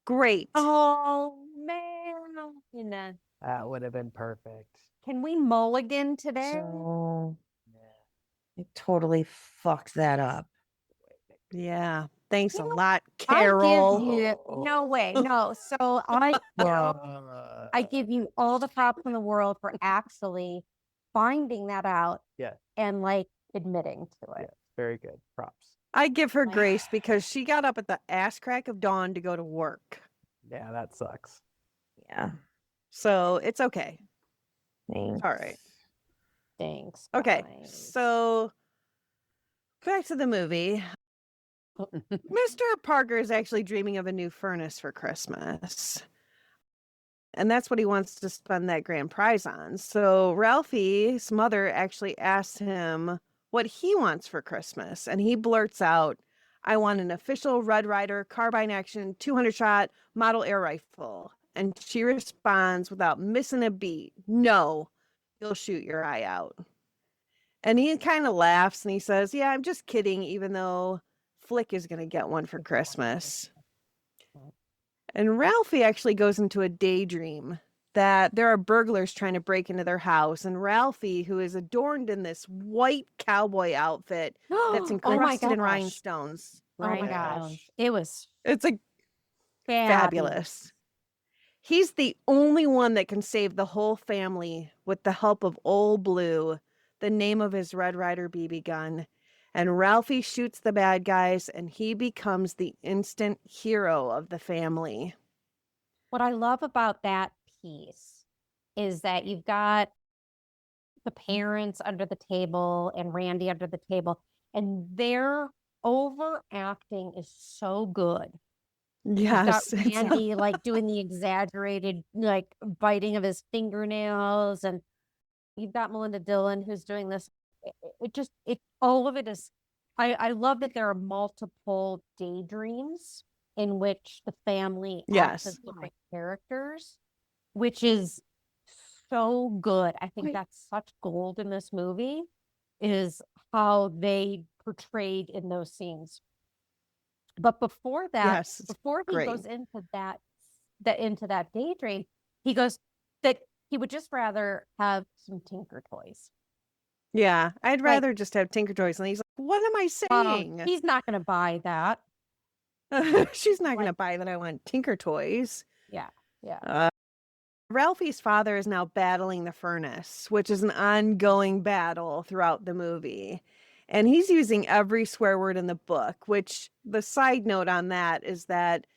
Great. Oh man, you know, That would have been perfect. can we mulligan today? So I totally fucked that up. Yeah. Thanks You a know, lot, I Carol. give you no way, no. So I give you all the props in the world for actually finding that out. Yeah. And like admitting to it. Yeah, very good. Props. I give her grace because she got up at the ass crack of dawn to go to work. Yeah, that sucks. Yeah. So it's okay. Thanks. All right. Thanks. Okay. guys. So back to the movie. Mr. Parker is actually dreaming of a new furnace for Christmas. And that's what he wants to spend that grand prize on. So Ralphie's mother actually asks him what he wants for Christmas. And he blurts out, I want an official Red Ryder carbine action 200-shot model air rifle. And she responds without missing a beat, no, you'll shoot your eye out. And he kind of laughs and he says, yeah, I'm just kidding, even though Flick is going to get one for Christmas. And Ralphie actually goes into a daydream that there are burglars trying to break into their house. And Ralphie, who is adorned in this white cowboy outfit that's encrusted in rhinestones. Oh my gosh. It was It's like fabulous. He's the only one that can save the whole family with the help of Old Blue, the name of his Red Ryder BB gun. And Ralphie shoots the bad guys and he becomes the instant hero of the family. What I love about that piece is that you've got the parents under the table and Randy under the table, and their overacting is so good. Yes. You've got Randy like doing the exaggerated like biting of his fingernails, and you've got Melinda Dillon who's doing this. All of it is. I love that there are multiple daydreams in which the family acts as different characters, which is so good. I think that's such gold in this movie, is how they portrayed in those scenes. But before that, before he goes into that daydream, he goes that he would just rather have some Tinker Toys. Yeah, I'd rather just have Tinker Toys. And he's like, what am I saying? He's not going to buy that. She's not going to buy that. I want Tinker Toys. Yeah. Ralphie's father is now battling the furnace, which is an ongoing battle throughout the movie. And he's using every swear word in the book, which the side note on that is that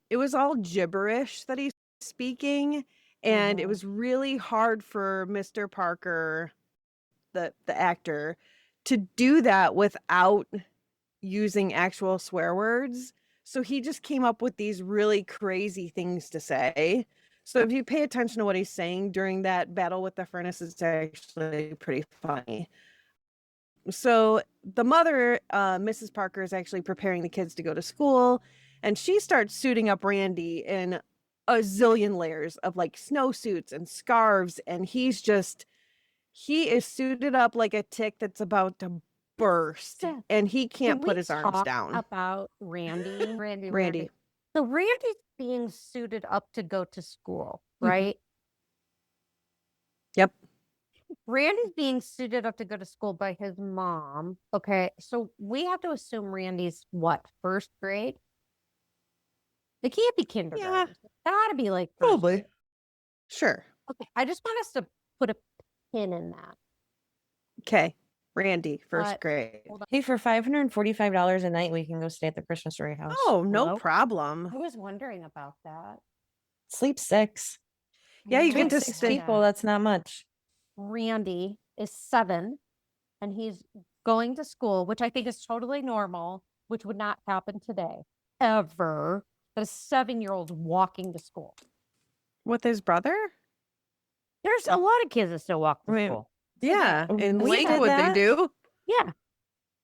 it was all gibberish that he's speaking. And it was really hard for Mr. Parker, the actor, to do that without using actual swear words. So he just came up with these really crazy things to say. So if you pay attention to what he's saying during that battle with the furnace, it's actually pretty funny. So the mother, Mrs. Parker, is actually preparing the kids to go to school, and she starts suiting up Randy in a zillion layers of like snowsuits and scarves, and he is suited up like a tick that's about to burst, and he can't put his arms down. About Randy. So Randy's being suited up to go to school, right? Yep. Randy's being suited up to go to school by his mom. Okay, so we have to assume Randy's what, first grade? It can't be kindergarten. It gotta be like probably. Sure. Okay, I just want us to put a pin in that. Okay. Randy, first But- grade. Hold on. Hey, for $545 a night, we can go stay at the Christmas Story house. Oh, no Hello? problem. I was wondering about that. Sleep 6. Yeah, you I get Between to 6 stay- people, that's not much. Randy is 7 and he's going to school, which I think is totally normal, which would not happen today ever. That a 7-year-old walking to school. With his brother? There's a lot of kids that still walk to Wait, school. Yeah. In We did Lakewood, they that? do. Yeah.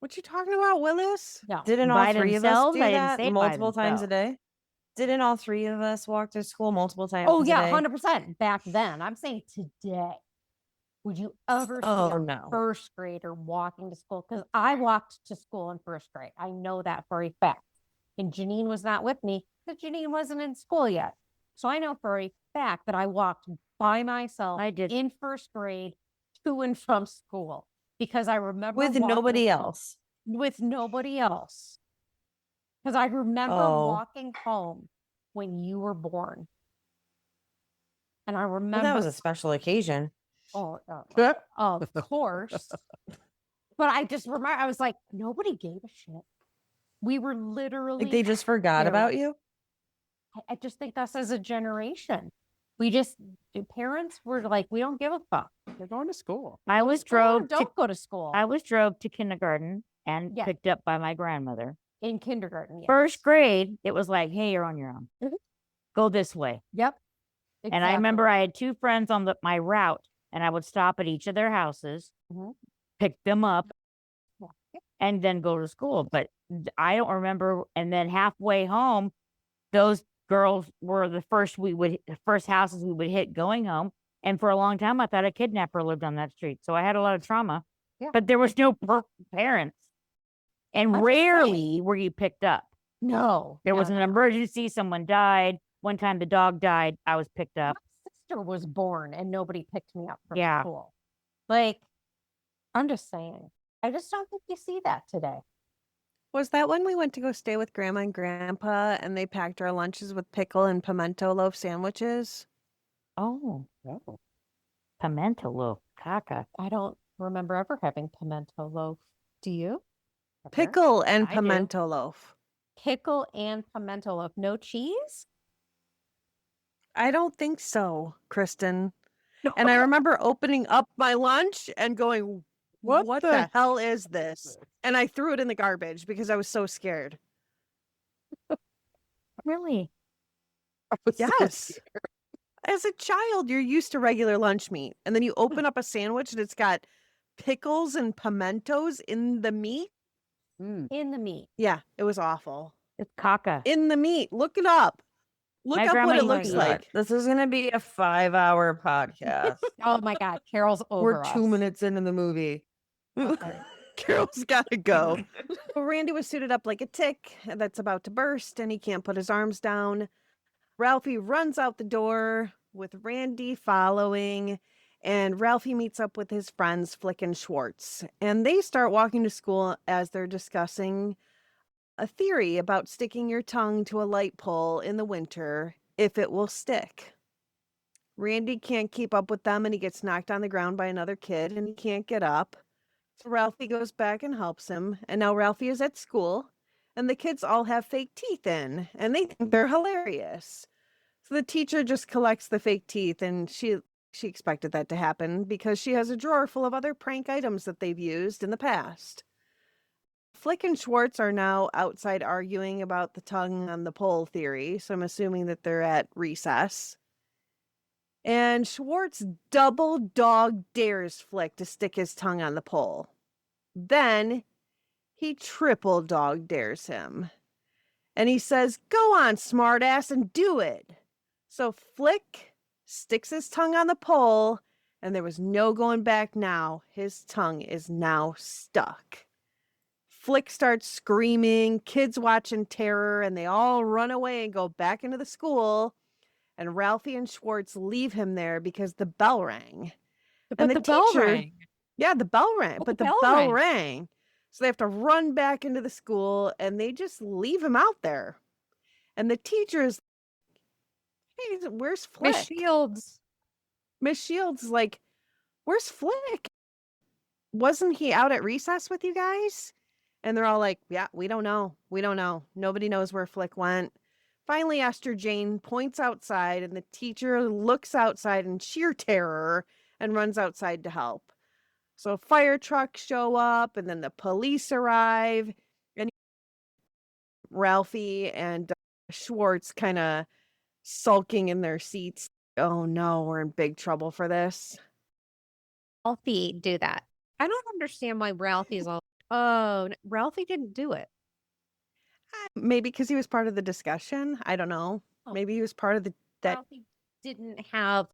What you talking about, Willis? No. Didn't all By 3 of us themselves? do I didn't that say by multiple times a themselves. day? Didn't all 3 of us walk to school multiple times Oh a yeah, day? 100% back then. I'm saying today. Would you ever see Oh, a no. first grader walking to school? Because I walked to school in first grade. I know that for a fact. And Janine was not with me because Janine wasn't in school yet. So I know for a fact that I walked by myself I did. in first grade to and from school because I remember With walking to nobody school else. with nobody else. Because I remember Oh. walking home when you were born. And I Well, remember, that was a special occasion. of course. But I just remember, I was like, nobody gave a shit. We were literally, Like they just forgot there. about you? I just think us as a generation, the parents were like, we don't give a fuck. They're going to school. I was Or drove to don't go to school I was drove to kindergarten and Yeah. picked up by my grandmother. in kindergarten. Yes. First grade, it was like, hey, you're on your own. Mhm. Go this way. Yep. And I remember exactly. I had 2 friends on my route, and I would stop at each of their houses, Mhm. pick them up, Yeah. and then go to school. But I don't remember. And then halfway home, those girls were the first houses we would hit going home. And for a long time, I thought a kidnapper lived on that street. So I had a lot of trauma. Yeah. But there was no parents, and I'm just rarely were you picked up. No. There no, was an no. emergency. Someone died. One time the dog died. I was picked up. My sister was born and nobody picked me up from Yeah. school. Like, I'm just saying. I just don't think you see that today. Was that when we went to go stay with Grandma and Grandpa and they packed our lunches with pickle and pimento loaf sandwiches? Oh, Oh. pimento loaf, caca. I don't remember ever having pimento loaf. Do you? Pickle and I do. pimento loaf. Pickle and pimento loaf. No cheese? I don't think so, Kristen. And I remember opening up my lunch and going, what the the hell is this? And I threw it in the garbage because I was so scared. Really? I was so Yes. scared. As a child, you're used to regular lunch meat. And then you open up a sandwich and it's got pickles and pimentos in the meat. Mm. In the meat. Yeah, it was awful. It's caca. In the meat. Look it up. Look My up grandma what it used to looks eat it. like. This is going to be a 5-hour podcast. Oh my God. Carol's over We're us. 2 minutes into the movie. Okay. Carol's got to go. Well, Randy was suited up like a tick that's about to burst and he can't put his arms down. Ralphie runs out the door with Randy following, and Ralphie meets up with his friends Flick and Schwartz, and they start walking to school as they're discussing a theory about sticking your tongue to a light pole in the winter if it will stick. Randy can't keep up with them and he gets knocked on the ground by another kid and he can't get up. So Ralphie goes back and helps him, and now Ralphie is at school and the kids all have fake teeth in and they think they're hilarious. So the teacher just collects the fake teeth, and she expected that to happen because she has a drawer full of other prank items that they've used in the past. Flick and Schwartz are now outside arguing about the tongue on the pole theory, so I'm assuming that they're at recess. And Schwartz double dog dares Flick to stick his tongue on the pole. Then he triple dog dares him. And he says, "Go on, smartass, and do it." So Flick sticks his tongue on the pole, and there was no going back now. His tongue is now stuck. Flick starts screaming, kids watch in terror, and they all run away and go back into the school. And Ralphie and Schwartz leave him there because the bell rang. But the the bell teacher- rang. Yeah, the bell rang, Oh, but the the bell bell rang. rang. So they have to run back into the school, and they just leave him out there. And the teacher is, hey, where's Miss Flick? Shields. Miss Shields is like, where's Flick? Wasn't he out at recess with you guys? And they're all like, yeah, we don't know. We don't know. Nobody knows where Flick went. Finally, Esther Jane points outside, and the teacher looks outside in sheer terror and runs outside to help. So fire trucks show up, and then the police arrive, and Ralphie and Schwartz kind of sulking in their seats. Oh no, we're in big trouble for this. Ralphie do that. I don't understand why Ralphie's all, oh, Ralphie didn't do it. Maybe because he was part of the discussion. I don't know. Oh. Maybe he was part of that. Ralphie didn't have,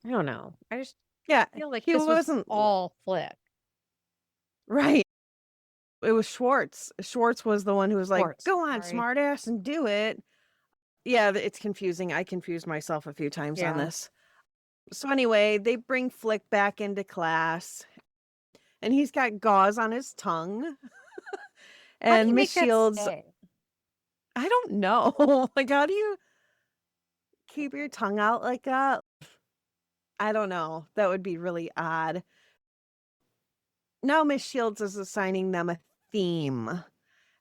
I don't know. I just Yeah, feel like he this was wasn't all Flick. right. It was Schwartz. Schwartz was the one who was like, Schwartz, "Go on, sorry. smartass, and do it." Yeah, it's confusing. I confused myself a few times on Yeah. this. So anyway, they bring Flick back into class, and he's got gauze on his tongue. How do And you Miss make that Shields, stay? I don't know. Like, how do you keep your tongue out like that? I don't know. That would be really odd. Now Miss Shields is assigning them a theme,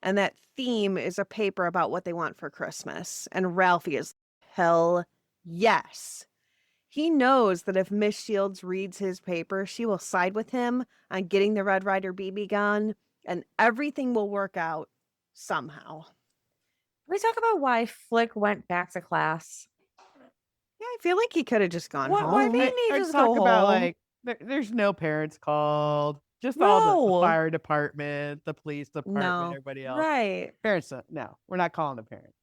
and that theme is a paper about what they want for Christmas. And Ralphie is, hell yes. He knows that if Miss Shields reads his paper, she will side with him on getting the Red Ryder BB gun, and everything will work out somehow. Can we talk about why Flick went back to class? Yeah, I feel like he could have just gone Why home. didn't he I just talk go about home? like there's no parents called. Just all the No. fire department, the police department, No. everybody else. Right. Parents, no, we're not calling the parents.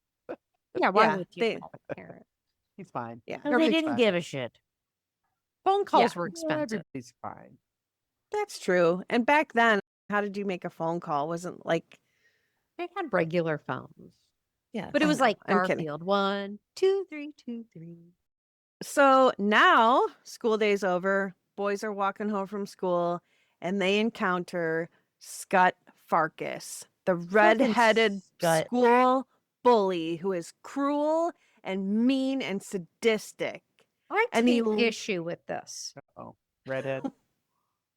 Yeah, why Yeah, would you they- call a parent? He's fine. Yeah. No, they Everything's didn't fine. give a shit. Phone calls Yeah. were expensive. Everybody's fine. That's true. And back then, how did you make a phone call? Wasn't like, They had regular phones. Yeah. But it I was know, like I'm kidding. Garfield 1, 2, 3, 2, 3. So now school day's over. Boys are walking home from school, and they encounter Scott Farkas, the red-headed Scott. school bully who is cruel and mean and sadistic. I And he take l- issue with this. Oh, redhead.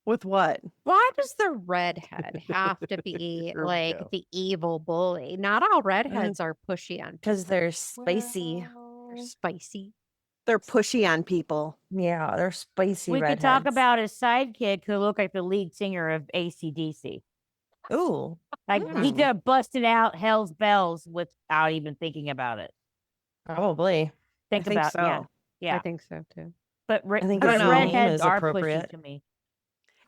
With what? Why does the redhead have to be Here we like go. the evil bully? Not all redheads are pushy on Because they're spicy. They're spicy. They're pushy on people. Yeah, they're spicy We redheads. could talk about his sidekick who looked like the lead singer of AC/DC. Ooh. Like he Hmm. could have busted out hell's bells without even thinking about it. Probably. Think I think about so. yeah, yeah. I think so too. But I think his but name redheads is are pushy appropriate. to me.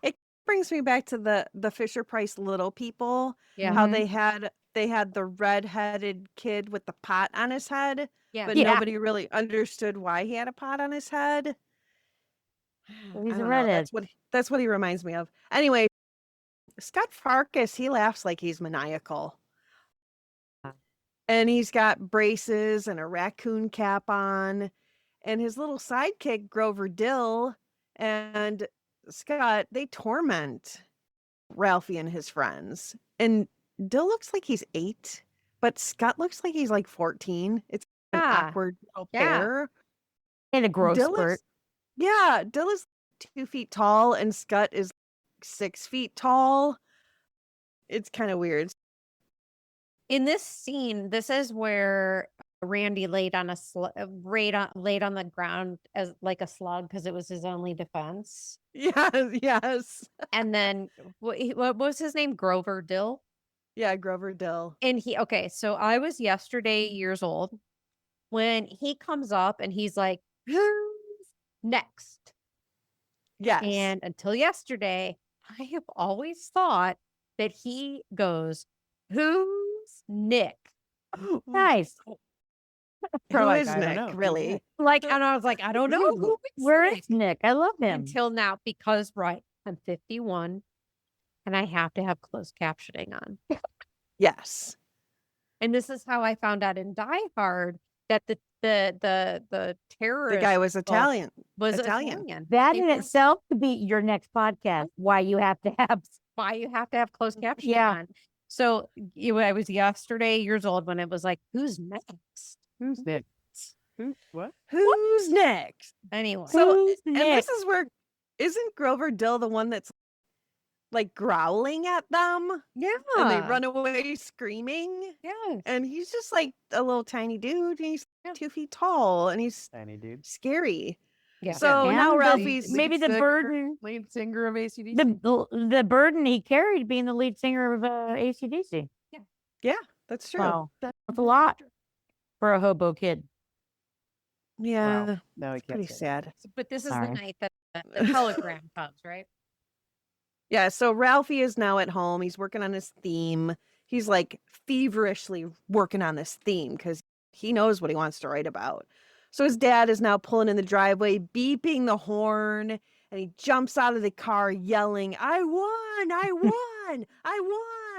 It brings me back to the Fisher Price Little People. Yeah. How Mhm. they had the red-headed kid with the pot on his head, Yeah. but Yeah. nobody really understood why he had a pot on his head. Well, he's I a don't know. redhead. That's what he reminds me of. Anyway, Scott Farkas, he laughs like he's maniacal. And he's got braces and a raccoon cap on. And his little sidekick, Grover Dill, and Scott, they torment Ralphie and his friends. And Dill looks like he's 8, but Scott looks like he's like 14. It's an Yeah. awkward little Yeah. pair. And a growth Dill spurt. is, yeah, Dill is 2 feet tall and Scott is 6 feet tall. It's kind of weird. In this scene, this is where Randy laid on laid on the ground as like a slug because it was his only defense. Yes, yes. And then what was his name? Grover Dill. Yeah, Grover Dill. And okay, so I was yesterday years old when he comes up and he's like, "Who's next?" Yes. And until yesterday, I have always thought that he goes, "Who's Nick?" Nice. Who like, is I don't Nick, know. Who's really? Nick? Like, and I was like, I don't know who is Where Nick is Nick? I love him. until now because I'm 51 and I have to have closed captioning on. Yes. And this is how I found out in Die Hard that the terrorist The guy was boss Italian. was Italian. Italian. That They in were- itself could be your next podcast. Why you have to have why you have to have closed captioning Yeah. on. So I was yesterday years old when it was like, who's next? Who's Nick? What? Who's next? Anyway. So, Who's and next? this is where, isn't Grover Dill the one that's like growling at them Yeah. and they run away screaming? Yes. And he's just like a little tiny dude. And he's Yeah. 2 feet tall and he's Tiny dude. scary. Yeah. So And now the- Ralphie's maybe the burden, lead singer of ACDC. the burden he carried being the lead singer of AC/DC. yeah, that's true. Wow, that's a lot for a hobo kid. Yeah, Wow. No, he it's can't pretty say sad. But this is Sorry. the night that the telegram comes, right? Yeah, so Ralphie is now at home. He's working on his theme. He's like feverishly working on this theme because he knows what he wants to write about. So his dad is now pulling in the driveway, beeping the horn, and he jumps out of the car yelling, I won, I won, I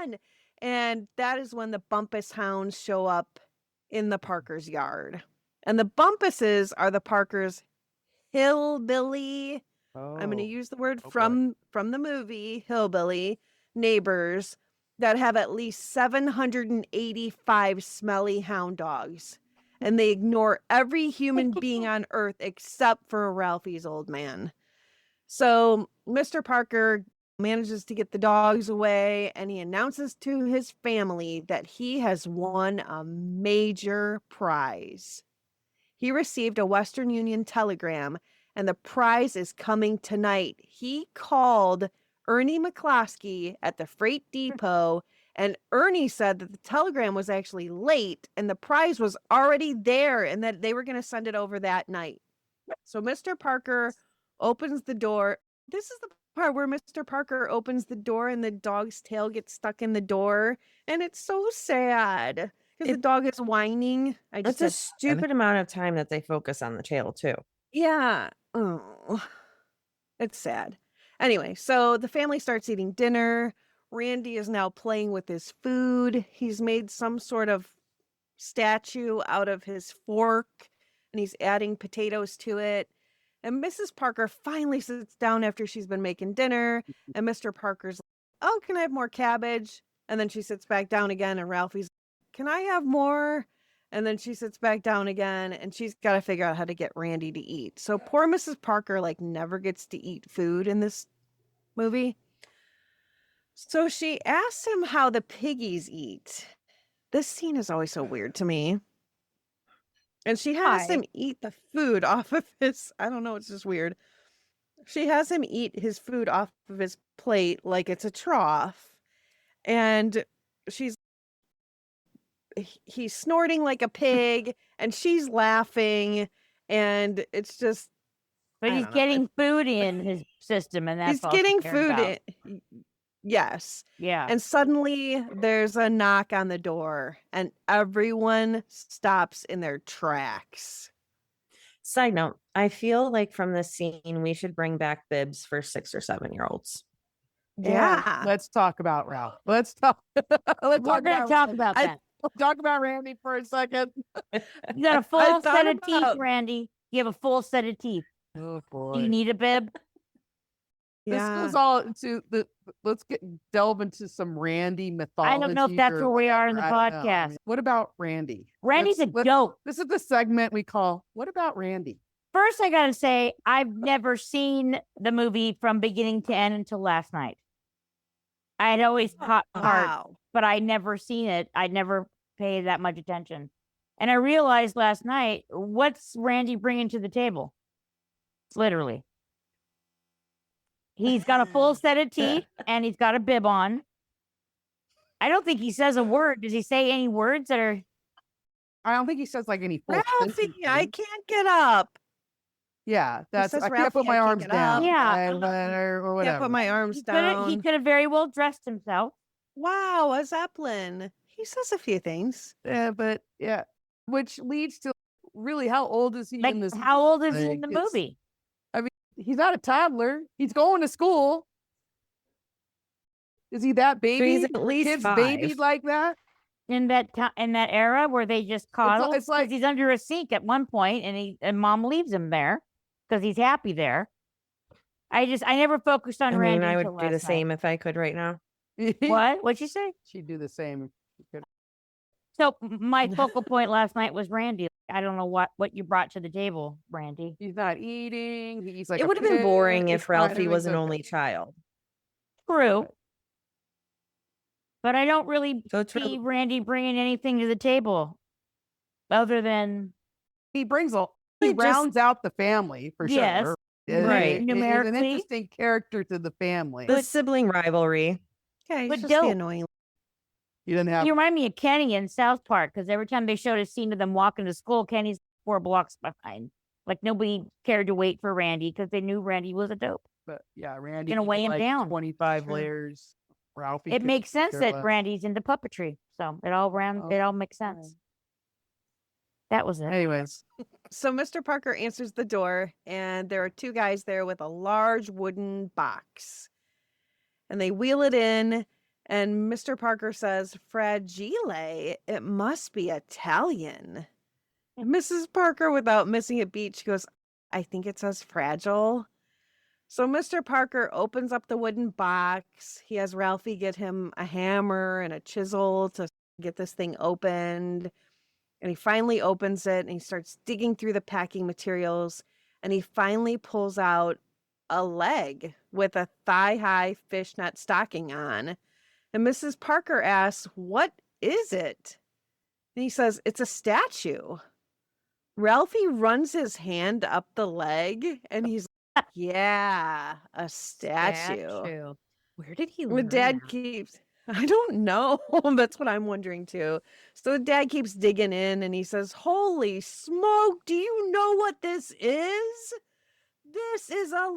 won. And that is when the Bumpus hounds show up in the Parkers' yard. And the Bumpuses are the Parkers' hillbilly, I'm going to Oh. use the word boy. from the movie, hillbilly, neighbors that have at least 785 smelly hound dogs. And they ignore every human being on earth except for Ralphie's old man. So Mr. Parker manages to get the dogs away and he announces to his family that he has won a major prize. He received a Western Union telegram and the prize is coming tonight. He called Ernie McCloskey at the freight depot, and Ernie said that the telegram was actually late and the prize was already there and that they were going to send it over that night. So Mr. Parker opens the door. This is the part where Mr. Parker opens the door and the dog's tail gets stuck in the door. And it's so sad because the dog is whining. I just It's a said, stupid amount of time that they focus on the tail too. yeah. Oh, it's sad. Anyway, so the family starts eating dinner. Randy is now playing with his food. He's made some sort of statue out of his fork and he's adding potatoes to it. And Mrs. Parker finally sits down after she's been making dinner. And Mr. Parker's like, oh, can I have more cabbage? And then she sits back down again. And Ralphie's, can I have more? And then she sits back down again and she's got to figure out how to get Randy to eat. So poor Mrs. Parker like never gets to eat food in this movie. So she asks him how the piggies eat. This scene is always so weird to me. And she has him eat the food off of his, I don't know, it's just weird. She has him eat his food off of his plate like it's a trough. And he's snorting like a pig and she's laughing and it's just, But I he's don't know, getting food in his system, and that's he's all she getting cared food about. in. Yes. Yeah. And suddenly there's a knock on the door and everyone stops in their tracks. Side note, I feel like from this scene, we should bring back bibs for 6 or 7-year-olds. Yeah. Let's talk about Ralph. Let's talk. We're going to talk about that. Talk about Randy for a second. You got a full thought set of teeth, about- Randy. You have a full set of teeth. Oh boy. Do you need a bib? This Yeah. goes all into the. Let's delve into some Randy mythology. I don't know if that's where we are in the I don't know. I podcast. mean, what about Randy? Randy's a Let's- joke. This is the segment we call "What About Randy." First, I got to say, I've never seen the movie from beginning to end until last night. I had always caught part, Wow. but I'd never seen it. I'd never paid that much attention. And I realized last night, what's Randy bringing to the table? Literally. He's got a full set of teeth and he's got a bib on. I don't think he says a word. Does he say any words that are... I don't think he says like any full Ralphie, sentences. I can't get up. Yeah, that's. says, I can't "Ralphie, put my I can't arms get down. up." Yeah. or whatever. Can't put my arms He down. could have very well dressed himself. Wow, a Zeppelin. He says a few things. Yeah, but yeah, which leads to really how old is he Like, in this? how old is he in Like, the it's- movie? He's not a toddler. He's going to school. Is he that baby? he's at Are least kids 5. babied like that? In that in that era where they just coddle, it's like- 'cause he's under a sink at one point, and mom leaves him there because he's happy there. I never focused on I Randy. mean, I would until do the last night. same if I could right now. What? What'd you say? She'd do the same. So my focal point last night was Randy. I don't know what you brought to the table, Randy. He's not eating. He's like It a would have been boring pig. if Ralphie was an only child. True. But I don't really So it's see Randy bringing anything to the table other than He brings a. He He just- rounds out the family for Yes. sure. Right. He's an Numerically. interesting character to the family. the sibling rivalry. Yeah, he's But just dope. the annoying. He didn't have. you remind me of Kenny in South Park because every time they showed a scene of them walking to school, Kenny's 4 blocks behind. Like nobody cared to wait for Randy because they knew Randy was a dope. But yeah, Randy Gonna weigh him like down. 25 True. layers. Ralphie. It could makes sense care that less. Randy's into puppetry, so it all makes sense. That was it. Anyways, So Mr. Parker answers the door, and there are 2 guys there with a large wooden box. And they wheel it in, and Mr. Parker says, "Fra-gee-lay, it must be Italian." And Mrs. Parker, without missing a beat, she goes, "I think it says fragile." So Mr. Parker opens up the wooden box. He has Ralphie get him a hammer and a chisel to get this thing opened. And he finally opens it and he starts digging through the packing materials. And he finally pulls out a leg with a thigh-high fishnet stocking on. And Mrs. Parker asks, "What is it?" And he says, "It's a statue." Ralphie runs his hand up the leg and he's like, "Yeah, a statue." Where did he When learn Dad that? keeps, I don't know. That's what I'm wondering too. So Dad keeps digging in and he says, "Holy smoke, do you know what this is? This is a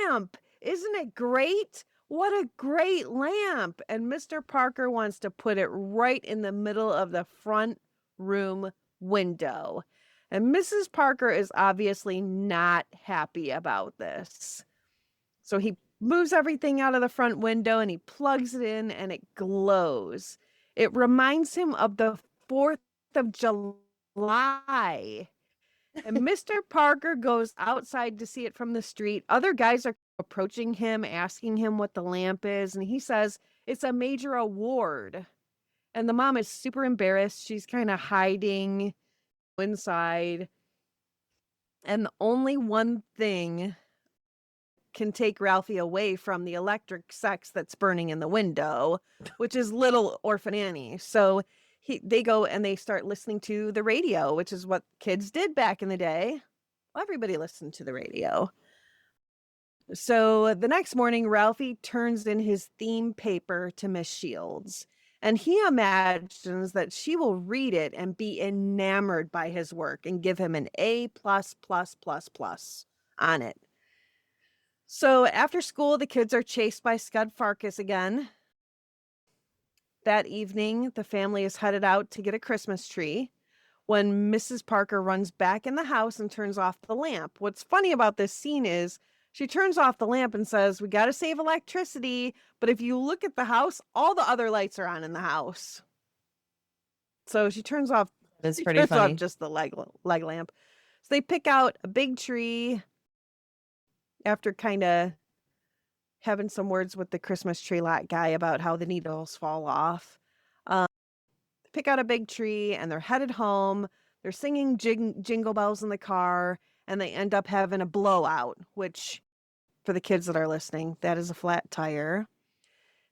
lamp. Isn't it great? What a great lamp." And Mr. Parker wants to put it right in the middle of the front room window. And Mrs. Parker is obviously not happy about this. So he moves everything out of the front window and he plugs it in and it glows. It reminds him of the 4th of July. And Mr. Parker goes outside to see it from the street. Other guys are approaching him, asking him what the lamp is. And he says it's a major award. And the mom is super embarrassed. She's kind of hiding inside. And the only one thing can take Ralphie away from the electric sex that's burning in the window, which is little Orphan Annie. So they go and they start listening to the radio, which is what kids did back in the day. Well, everybody listened to the radio. So the next morning, Ralphie turns in his theme paper to Miss Shields, and he imagines that she will read it and be enamored by his work and give him an A+++ on it. So after school, the kids are chased by Scud Farkas again. That evening, the family is headed out to get a Christmas tree when Mrs. Parker runs back in the house and turns off the lamp. What's funny about this scene is she turns off the lamp and says, "We got to save electricity." But if you look at the house, all the other lights are on in the house. So she turns off, That's she pretty turns funny. off just the leg lamp. So they pick out a big tree after kind of having some words with the Christmas tree lot guy about how the needles fall off. Pick out a big tree and they're headed home. They're singing jingle bells in the car and they end up having a blowout, which for the kids that are listening, that is a flat tire.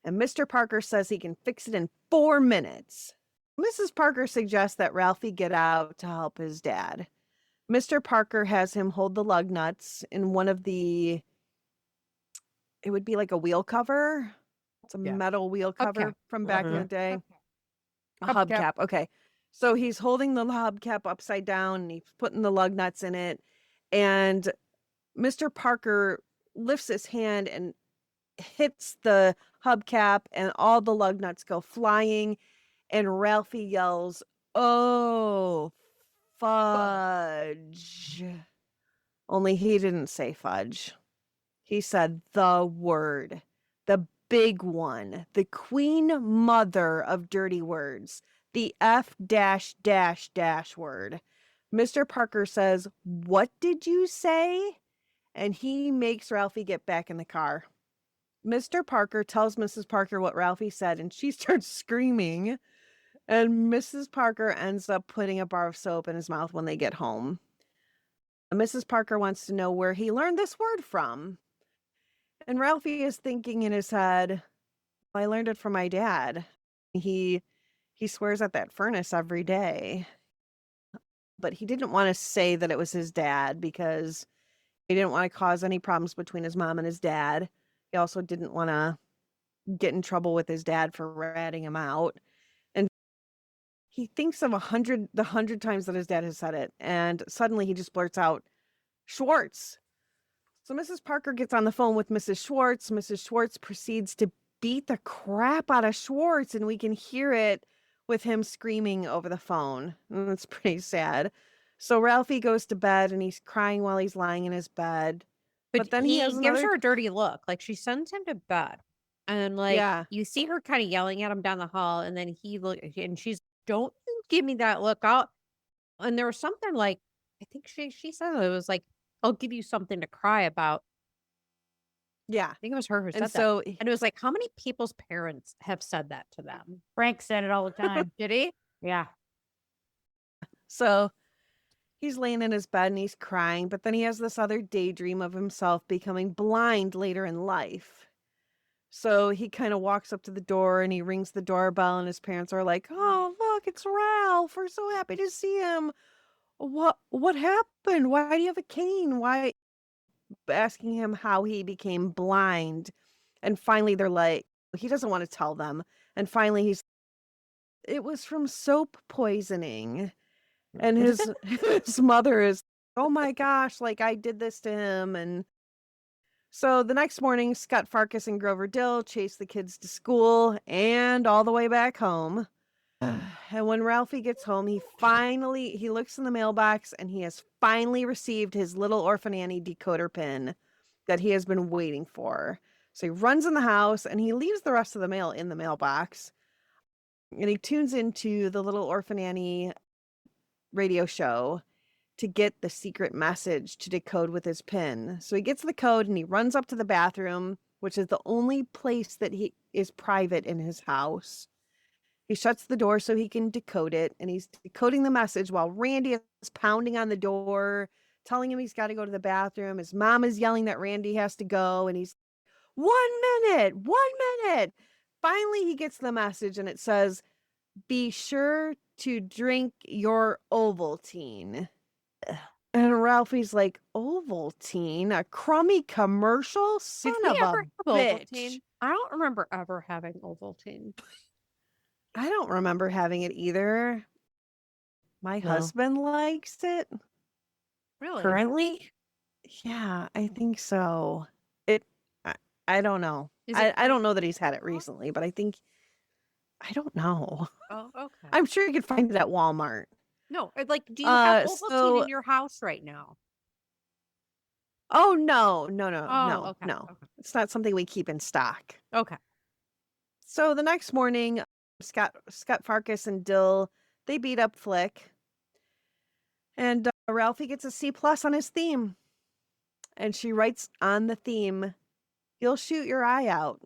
And Mr. Parker says he can fix it in 4 minutes. Mrs. Parker suggests that Ralphie get out to help his dad. Mr. Parker has him hold the lug nuts in one of the, it would be like a wheel cover. It's a Yeah. metal wheel cover Hubcap. from back in the Mhm. day. A Hubcap. hubcap. Okay. So he's holding the hubcap upside down and he's putting the lug nuts in it. And Mr. Parker lifts his hand and hits the hubcap and all the lug nuts go flying. And Ralphie yells, "Oh, fudge." Only he didn't say fudge. He said the word, the big one, the queen mother of dirty words, the F dash dash dash word. Mr. Parker says, "What did you say?" And he makes Ralphie get back in the car. Mr. Parker tells Mrs. Parker what Ralphie said, and she starts screaming. And Mrs. Parker ends up putting a bar of soap in his mouth when they get home. Mrs. Parker wants to know where he learned this word from. And Ralphie is thinking in his head, I learned it from my dad. He swears at that furnace every day. But he didn't want to say that it was his dad because he didn't want to cause any problems between his mom and his dad. He also didn't want to get in trouble with his dad for ratting him out. And he thinks of the 100 times that his dad has said it. And suddenly he just blurts out, Schwartz. So Mrs. Parker gets on the phone with Mrs. Schwartz. Mrs. Schwartz proceeds to beat the crap out of Schwartz, and we can hear it with him screaming over the phone. And it's pretty sad. So Ralphie goes to bed and he's crying while he's lying in his bed. But then he has gives another... her a dirty look. Like, she sends him to bed. And like, Yeah. you see her kind of yelling at him down the hall, and then and she's, don't you give me that look out. And there was something like, I think she said it was like, I'll give you something to cry about. Yeah. I think it was her who said And that. so And it was like, how many people's parents have said that to them? Frank said it all the time. Did he? Yeah. So he's laying in his bed and he's crying, but then he has this other daydream of himself becoming blind later in life. So he kind of walks up to the door and he rings the doorbell, and his parents are like, oh, look, it's Ralph. We're so happy to see him. What happened? Why do you have a cane? Why? Asking him how he became blind. And finally they're like, he doesn't want to tell them. And finally it was from soap poisoning. And his mother is, oh my gosh, like I did this to him. And so the next morning, Scott Farkas and Grover Dill chase the kids to school and all the way back home. And when Ralphie gets home, he looks in the mailbox and he has finally received his Little Orphan Annie decoder pin that he has been waiting for. So he runs in the house and he leaves the rest of the mail in the mailbox. And he tunes into the Little Orphan Annie radio show to get the secret message to decode with his pin. So he gets the code and he runs up to the bathroom, which is the only place that he is private in his house. He shuts the door so he can decode it, and he's decoding the message while Randy is pounding on the door, telling him he's got to go to the bathroom. His mom is yelling that Randy has to go, and he's, 1 minute, 1 minute. Finally, he gets the message, and it says, be sure to drink your Ovaltine. And Ralphie's like, Ovaltine? A crummy commercial? Son Did of we ever a have bitch. Ovaltine? I don't remember ever having Ovaltine. I don't remember having it either. My No. husband likes it. Really? Currently? Yeah, I think so. I don't know. Is it I don't know that he's had it recently, but I don't know. Oh, okay. I'm sure you could find it at Walmart. No, like, do you have Ovaltine so- in your house right now? Oh, no. okay, No. okay. It's not something we keep in stock. Okay. So the next morning, Scott Farkas and Dill, they beat up Flick. And Ralphie gets a C+ on his theme. And she writes on the theme, you'll shoot your eye out.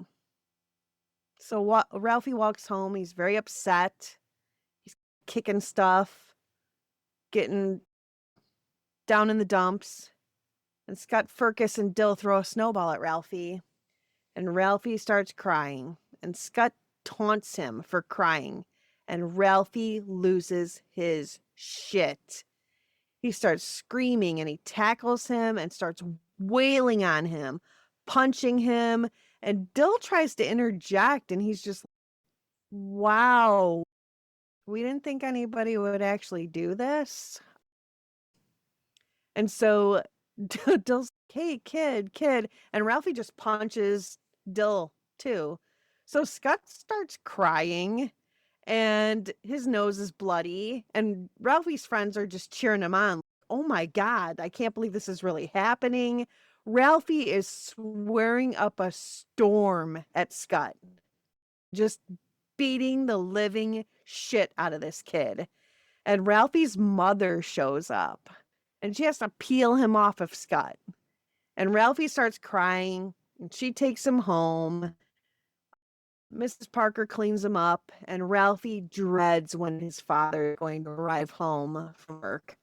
So Ralphie walks home. He's very upset. He's kicking stuff, getting down in the dumps. And Scott Farkas and Dill throw a snowball at Ralphie. And Ralphie starts crying. And Scott taunts him for crying. And Ralphie loses his shit. He starts screaming and he tackles him and starts wailing on him, punching him. And Dill tries to interject and he's just, wow, we didn't think anybody would actually do this. And so Dill's, hey, kid. And Ralphie just punches Dill too. So Scott starts crying and his nose is bloody. And Ralphie's friends are just cheering him on. Oh my God, I can't believe this is really happening. Ralphie is swearing up a storm at Scott, just beating the living shit out of this kid. And Ralphie's mother shows up and she has to peel him off of Scott. And Ralphie starts crying and she takes him home. Mrs. Parker cleans him up, and Ralphie dreads when his father is going to arrive home from work.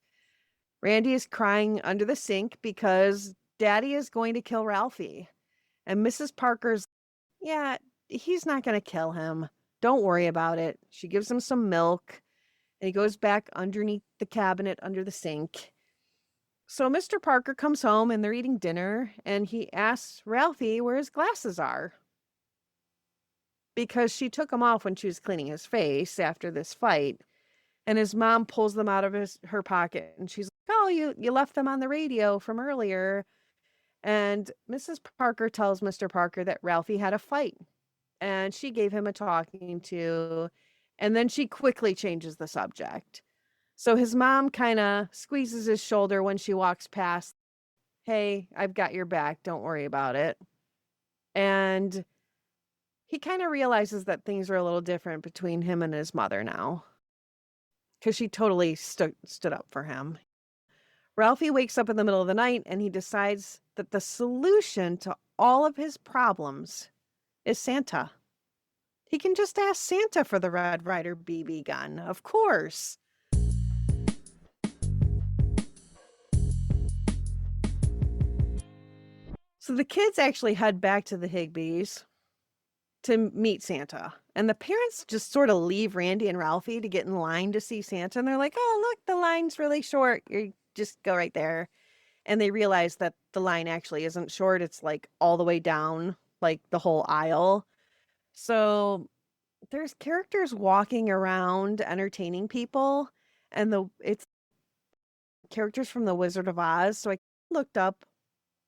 Randy is crying under the sink because Daddy is going to kill Ralphie. And Mrs. Parker's, yeah, he's not going to kill him. Don't worry about it. She gives him some milk, and he goes back underneath the cabinet under the sink. So Mr. Parker comes home, and they're eating dinner, and he asks Ralphie where his glasses are, because she took them off when she was cleaning his face after this fight. And his mom pulls them out of her pocket, and she's like, oh, you left them on the radio from earlier. And Mrs. Parker tells Mr. Parker that Ralphie had a fight, and she gave him a talking to, and then she quickly changes the subject. So his mom kind of squeezes his shoulder when she walks past. Hey, I've got your back. Don't worry about it. And he kind of realizes that things are a little different between him and his mother now, because she totally stood up for him. Ralphie wakes up in the middle of the night, and he decides that the solution to all of his problems is Santa. He can just ask Santa for the Red Ryder BB gun, of course. So the kids actually head back to the Higbees to meet Santa. And the parents just sort of leave Randy and Ralphie to get in line to see Santa. And they're like, oh, look, the line's really short. You just go right there. And they realize that the line actually isn't short. It's like all the way down, like the whole aisle. So there's characters walking around entertaining people. And it's characters from The Wizard of Oz. So I looked up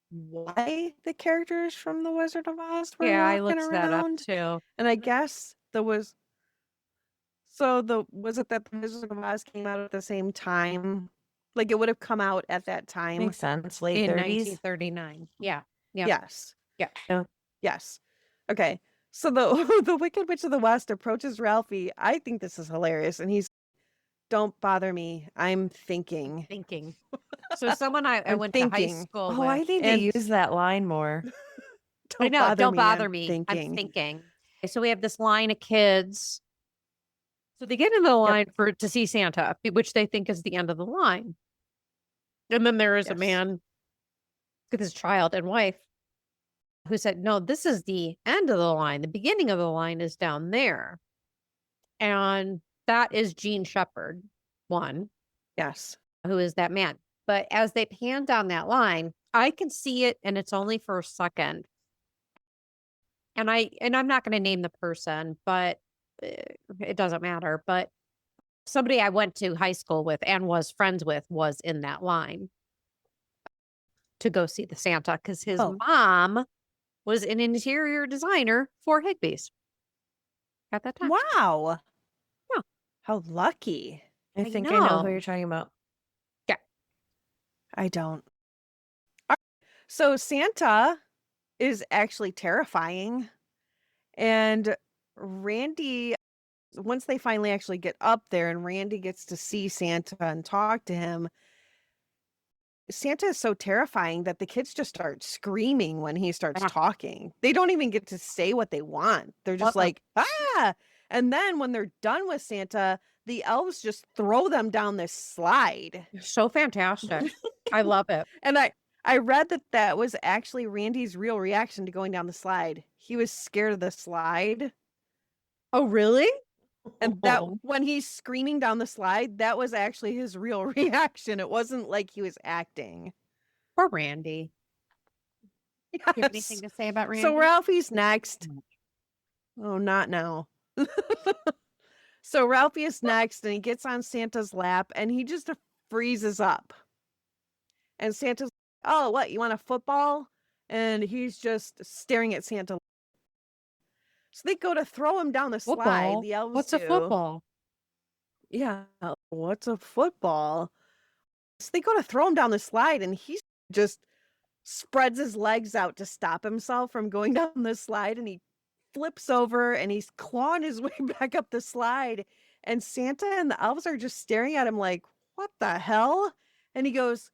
why the characters from The Wizard of Oz were I walking looked that up around. too. And I guess was it that The Wizard of Oz came out at the same time? Like it would have come out at that time. Makes sense. Late In 30s. 1939. Yeah. Yeah. Yes. Yeah. Yeah. Yes. Okay. So the Wicked Witch of the West approaches Ralphie. I think this is hilarious. And he's, don't bother me. I'm thinking. Thinking. So someone I I'm went to high thinking. school Oh, with. I need to And- use that line more. I know. Don't bother I'm me. Thinking. I'm thinking. So we have this line of kids. So they get in the line to see Santa, which they think is the end of the line. And then there is a Yes. man with his child and wife who said, no, this is the end of the line. The beginning of the line is down there. And that is Gene Shepherd, one, Yes. who is that man. But as they pan down that line, I can see it, and it's only for a second. And I'm not going to name the person, but it doesn't matter. But somebody I went to high school with and was friends with was in that line to go see the Santa, because his mom was an interior designer for Higbee's at that time. Wow. Yeah. How lucky. I I think I know who know. you're talking about. I don't. All right. So Santa is actually terrifying. And Randy, once they finally actually get up there and Randy gets to see Santa and talk to him, Santa is so terrifying that the kids just start screaming when he starts talking. They don't even get to say what they want. They're just like, ah. And then when they're done with Santa, the elves just throw them down this slide. So fantastic. I love it. And I read that was actually Randy's real reaction to going down the slide. He was scared of the slide. Oh, really? And that when he's screaming down the slide, that was actually his real reaction. It wasn't like he was acting. Poor Randy. You have Yes. anything to say about Randy? So Ralphie's next. Oh, not now. So Ralphie is next, and he gets on Santa's lap, and he just freezes up. And Santa's, oh, what? You want a football? And he's just staring at Santa. So they go to throw him down the slide. Football? The elves What's a do. football? Yeah. What's a football? So they go to throw him down the slide, and he just spreads his legs out to stop himself from going down the slide, and he flips over and he's clawing his way back up the slide. And Santa and the elves are just staring at him like, what the hell? And he goes,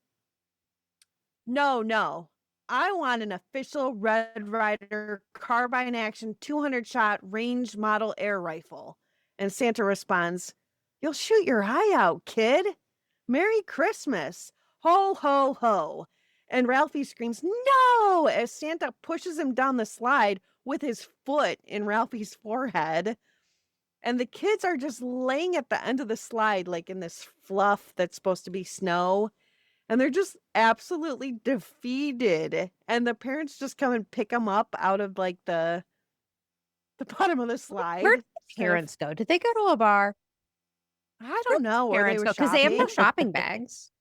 no, I want an official Red Ryder carbine action 200 shot range model air rifle. And Santa responds, "You'll shoot your eye out, kid. Merry Christmas. Ho, ho, ho." And Ralphie screams, "No!" as Santa pushes him down the slide with his foot in Ralphie's forehead. And the kids are just laying at the end of the slide, like in this fluff that's supposed to be snow. And they're just absolutely defeated. And the parents just come and pick them up out of like the bottom of the slide. Where did the parents go? Did they go to a bar? I Where don't did know. Where they parents were go? Because they have no shopping. shopping bags.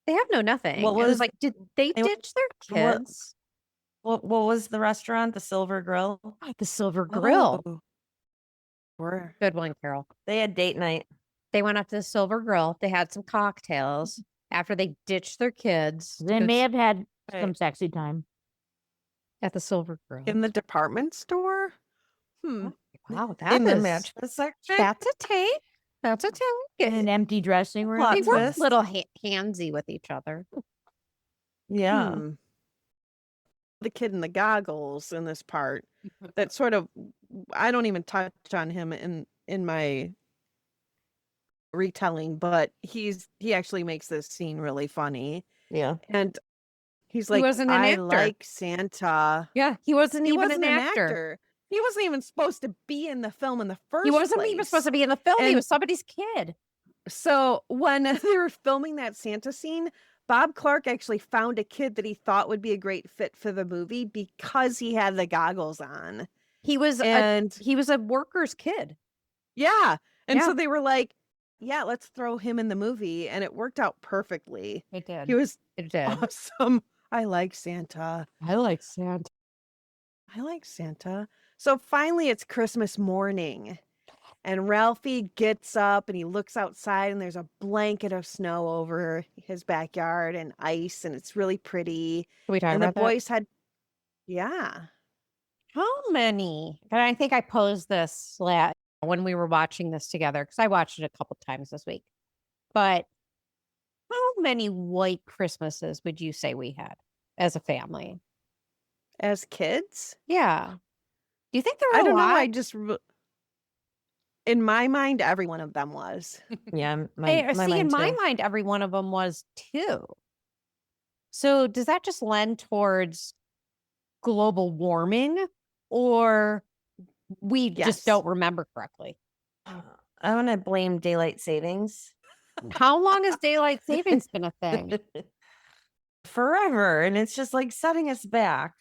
They have no nothing. What It was was- like, did they they- ditch their what- kids? What was the restaurant? The Silver Grill? Oh, the Silver Grill. Oh. Where? Good one, Carol. They had date night. They went up to the Silver Grill. They had some cocktails after they ditched their kids. They It may was have had Right. some sexy time. at the Silver Grill. In the department store? Wow, In that the is mattress section. that's a take. That's a take. In an empty dressing room. Plot They were a twist. little handsy with each other. Yeah. The kid in the goggles in this part that sort of, I don't even touch on him in my retelling, but he actually makes this scene really funny. Yeah. And he's He like, wasn't an "I actor." like Santa." Yeah, he wasn't He even wasn't an actor. He wasn't even supposed to be in the film in the first He wasn't even supposed to be in the film. He And- was somebody's kid. So when they were filming that Santa scene, Bob Clark actually found a kid that he thought would be a great fit for the movie because he had the goggles on. He was And a worker's kid. yeah. And Yeah. so they were like, "Yeah, let's throw him in the movie." And it worked out perfectly. It did. He was It did. awesome. I like Santa. I like Santa. I like Santa. So finally it's Christmas morning. And Ralphie gets up and he looks outside and there's a blanket of snow over his backyard and ice and it's really pretty. Can we talk And the about that? boys had, yeah. How many? And I think I posed this when we were watching this together because I watched it a couple times this week. But how many white Christmases would you say we had as a family? As kids, Yeah. Do you think there were I don't a know. lot? I just, in my mind, every one of them was. Yeah. In mind my too. mind, every one of them was too. So does that just lend towards global warming or we Yes. just don't remember correctly? I want to blame daylight savings. How long has daylight savings been a thing? Forever. And it's just like setting us back.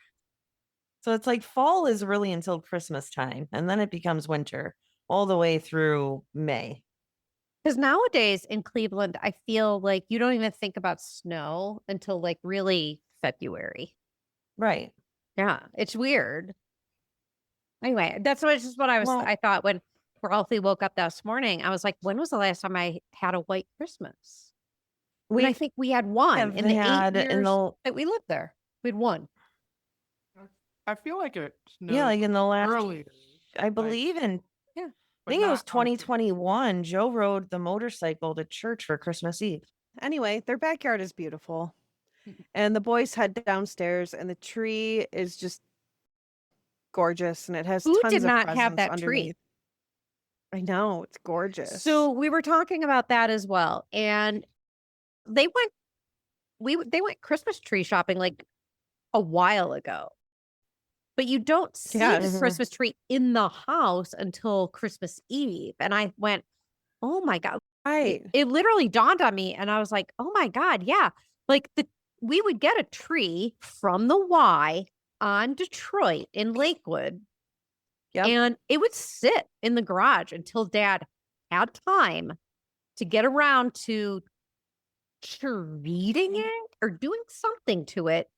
So it's like fall is really until Christmas time. And then it becomes winter all the way through May. Because nowadays in Cleveland, I feel like you don't even think about snow until like really February. Right. Yeah, it's weird. Anyway, that's just what Well- I thought when Ralphie woke up this morning. I was like, when was the last time I had a white Christmas? And I think we had one have in the 8 had years in the that we lived there. We had one. I feel like it snowed yeah, like in the last earlier. I believe in I but think it was not on Christmas. 2021. Joe rode the motorcycle to church for Christmas Eve. Anyway, their backyard is beautiful. And the boys head downstairs and the tree is just gorgeous and it has Who tons did of not have presents that tree? underneath. I know, it's gorgeous. So we were talking about that as well. And they went Christmas tree shopping like a while ago. But you don't see Yes. the Christmas tree in the house until Christmas Eve. And I went, oh my God. right. It literally dawned on me. And I was like, oh my God, yeah. Like we would get a tree from the Y on Detroit in Lakewood. Yep. And it would sit in the garage until Dad had time to get around to treating it or doing something to it.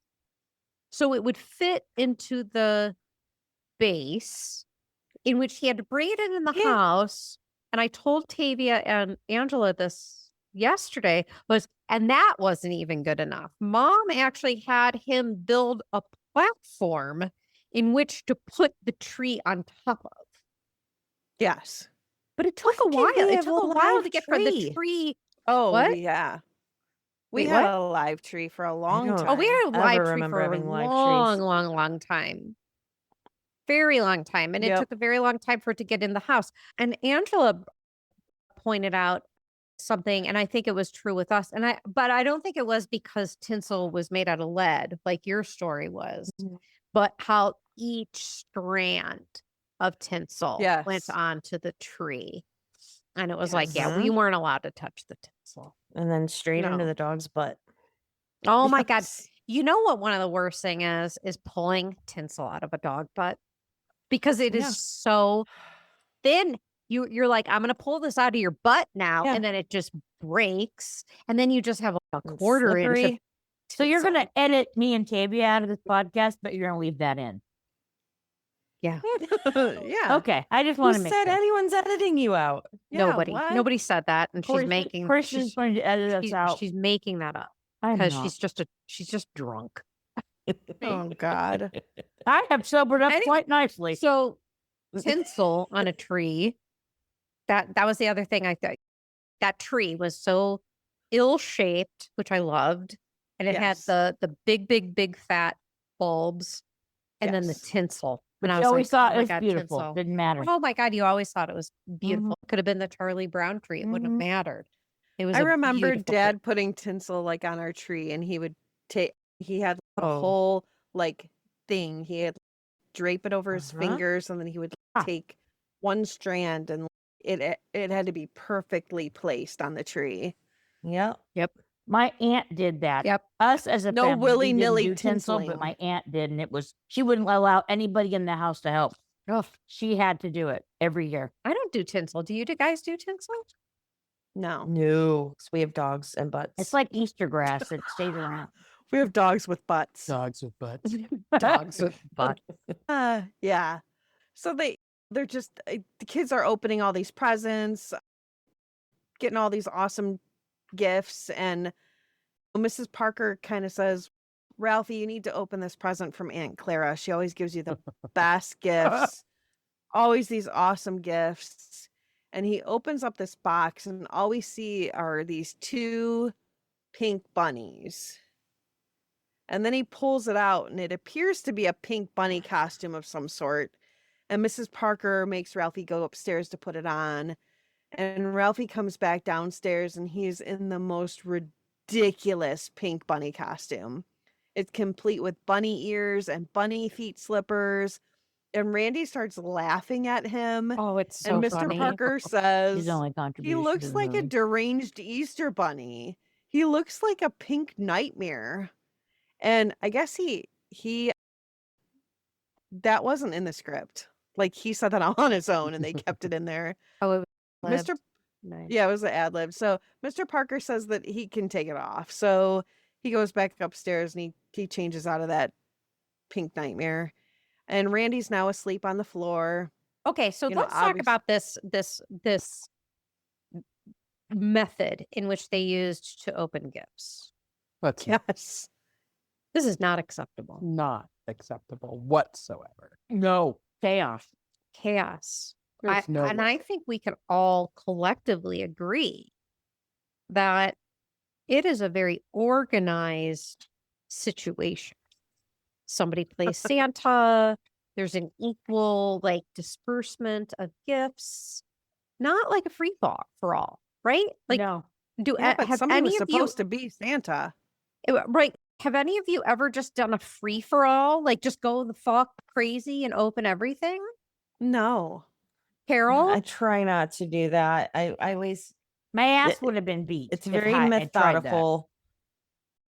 So it would fit into the base in which he had to bring it in the Yeah. house. And I told Tavia and Angela this yesterday and that wasn't even good enough. Mom actually had him build a platform in which to put the tree on top of. Yes. But it took a When did while. he It have took a a while live to get from the tree? tree. Oh, What? yeah. We Wait, had what? a live tree for a long don't time. Oh, we had a ever live tree remember for a having live long, trees. long time. Very long time. And it Yep. took a very long time for it to get in the house. And Angela pointed out something, and I think it was true with us. But I don't think it was because tinsel was made out of lead, like your story was, but how each strand of tinsel went Yes. onto the tree. And it was like, yeah, Yes. we weren't allowed to touch the tinsel. And then straight into No. the dog's butt. Oh my God. Yes. You know what one of the worst thing is pulling tinsel out of a dog butt, because it is Yeah. so thin. You're like, I'm gonna pull this out of your butt now, Yeah. and then it just breaks, and then you just have a It's quarter inch of slippery. So you're tinsel. going to edit me and Tavia out of this podcast, but you're going to leave that in. Yeah. Yeah. Okay. I just Who want to make said sure. anyone's editing you out? Yeah, Nobody what? said that, and she's making Kristen's going to edit us out. she's making that up I'm because not. she's just drunk. Oh God. I have sobered up Any- quite nicely. So tinsel on a tree, that was the other thing. I thought that tree was so ill-shaped, which I loved, and it Yes. had the big fat bulbs, and then the Yes. tinsel. But And I you was always like, thought oh it my was God, beautiful. tinsel. Didn't matter. Oh my God, you always thought it was beautiful. Could have been the Charlie Brown tree. It wouldn't have Mhm. mattered. It was I a remember beautiful tree. Dad putting tinsel like on our tree, and he would he had a Oh. whole like thing. He had drape it over his Uh-huh. fingers, and then he would Ah. take one strand, and it had to be perfectly placed on the tree. Yep. My aunt did that. Yep. Us as a No family, we didn't willy-nilly do tinsel, but tinseling. my aunt did, and she wouldn't allow anybody in the house to help. Ugh. She had to do it every year. I don't do tinsel. Do you guys do tinsel? No, No. 'Cause we have dogs and butts. It's like Easter grass. It stays around. we have dogs with butts. Dogs with butts. Dogs with butt. Yeah. So they're just the kids are opening all these presents, getting all these awesome gifts, and Mrs. Parker kind of says, "Ralphie, you need to open this present from Aunt Clara. She always gives you the best gifts, always these awesome gifts." And he opens up this box, and all we see are these two pink bunnies. And then he pulls it out, and it appears to be a pink bunny costume of some sort. And Mrs. Parker makes Ralphie go upstairs to put it on. And Ralphie comes back downstairs, and he's in the most ridiculous pink bunny costume. It's complete with bunny ears and bunny feet slippers. And Randy starts laughing at him. Oh, it's so and Mr. funny. Parker His says, only he contribution. to looks the like a movie. deranged Easter bunny. He looks like a pink nightmare. And I guess he that wasn't in the script. Like, he said that on his own, and they kept it in there. Oh, it was Mr. lived. Nice. Yeah, it was an ad lib. So Mr. Parker says that he can take it off. So he goes back upstairs, and he changes out of that pink nightmare. And Randy's now asleep on the floor. Okay, so You know, let's talk about this method in which they used to open gifts. That's Yes. This is not acceptable. not acceptable whatsoever. No. Chaos. Chaos. There's no And way. I think we can all collectively agree that it is a very organized situation. Somebody plays Santa. There's an equal like disbursement of gifts, not like a free for all, right? Like, No. Yeah, but have somebody was any of you supposed to be Santa. right? Have any of you ever just done a free for all? Like, just go the fuck crazy and open everything? No. Carol? I try not to do that. I always My ass It- would have been beat. it's if very I had tried that. methodical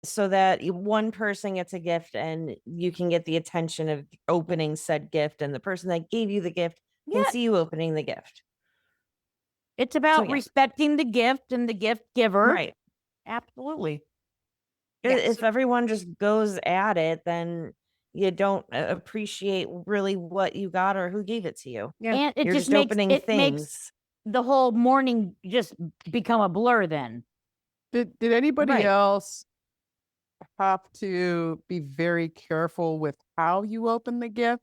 so that one person gets a gift and you can get the attention of opening said gift, and the person that gave you the gift can Yeah. see you opening the gift. It's about yeah. respecting the gift and the gift giver. Right. Absolutely. If everyone just goes at it, then you don't appreciate really what you got or who gave it to you. Yeah. And it You're just just makes opening it things. makes the whole morning just become a blur then. Did anybody Right. else have to be very careful with how you open the gift?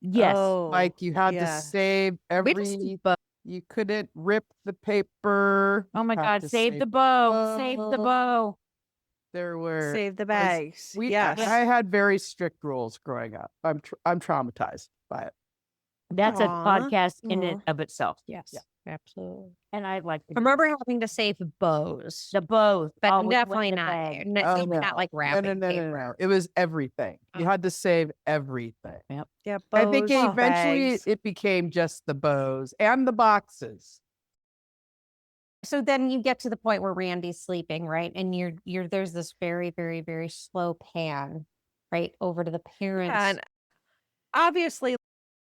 Yes. Oh, Like, you had yeah. to save We every. just but You couldn't rip the paper. Oh my had God. to Save the bow. Save the bow. bow. There were Save the as- bags. We Yes. I had very strict rules growing up. I'm traumatized by it. That's a Aw, podcast in aw. it of itself. Yes, absolutely. And I'd like to I remember having to save bows, the bows, but always went definitely in the not, bag. Oh, not like No, wrapping no. paper. It was everything. You Oh. had to save everything. Yeah, I think bows, eventually bags. it became just the bows and the boxes. So then you get to the point where Randy's sleeping, right? And you're there's this very, very, very slow pan, right, over to the parents. And obviously,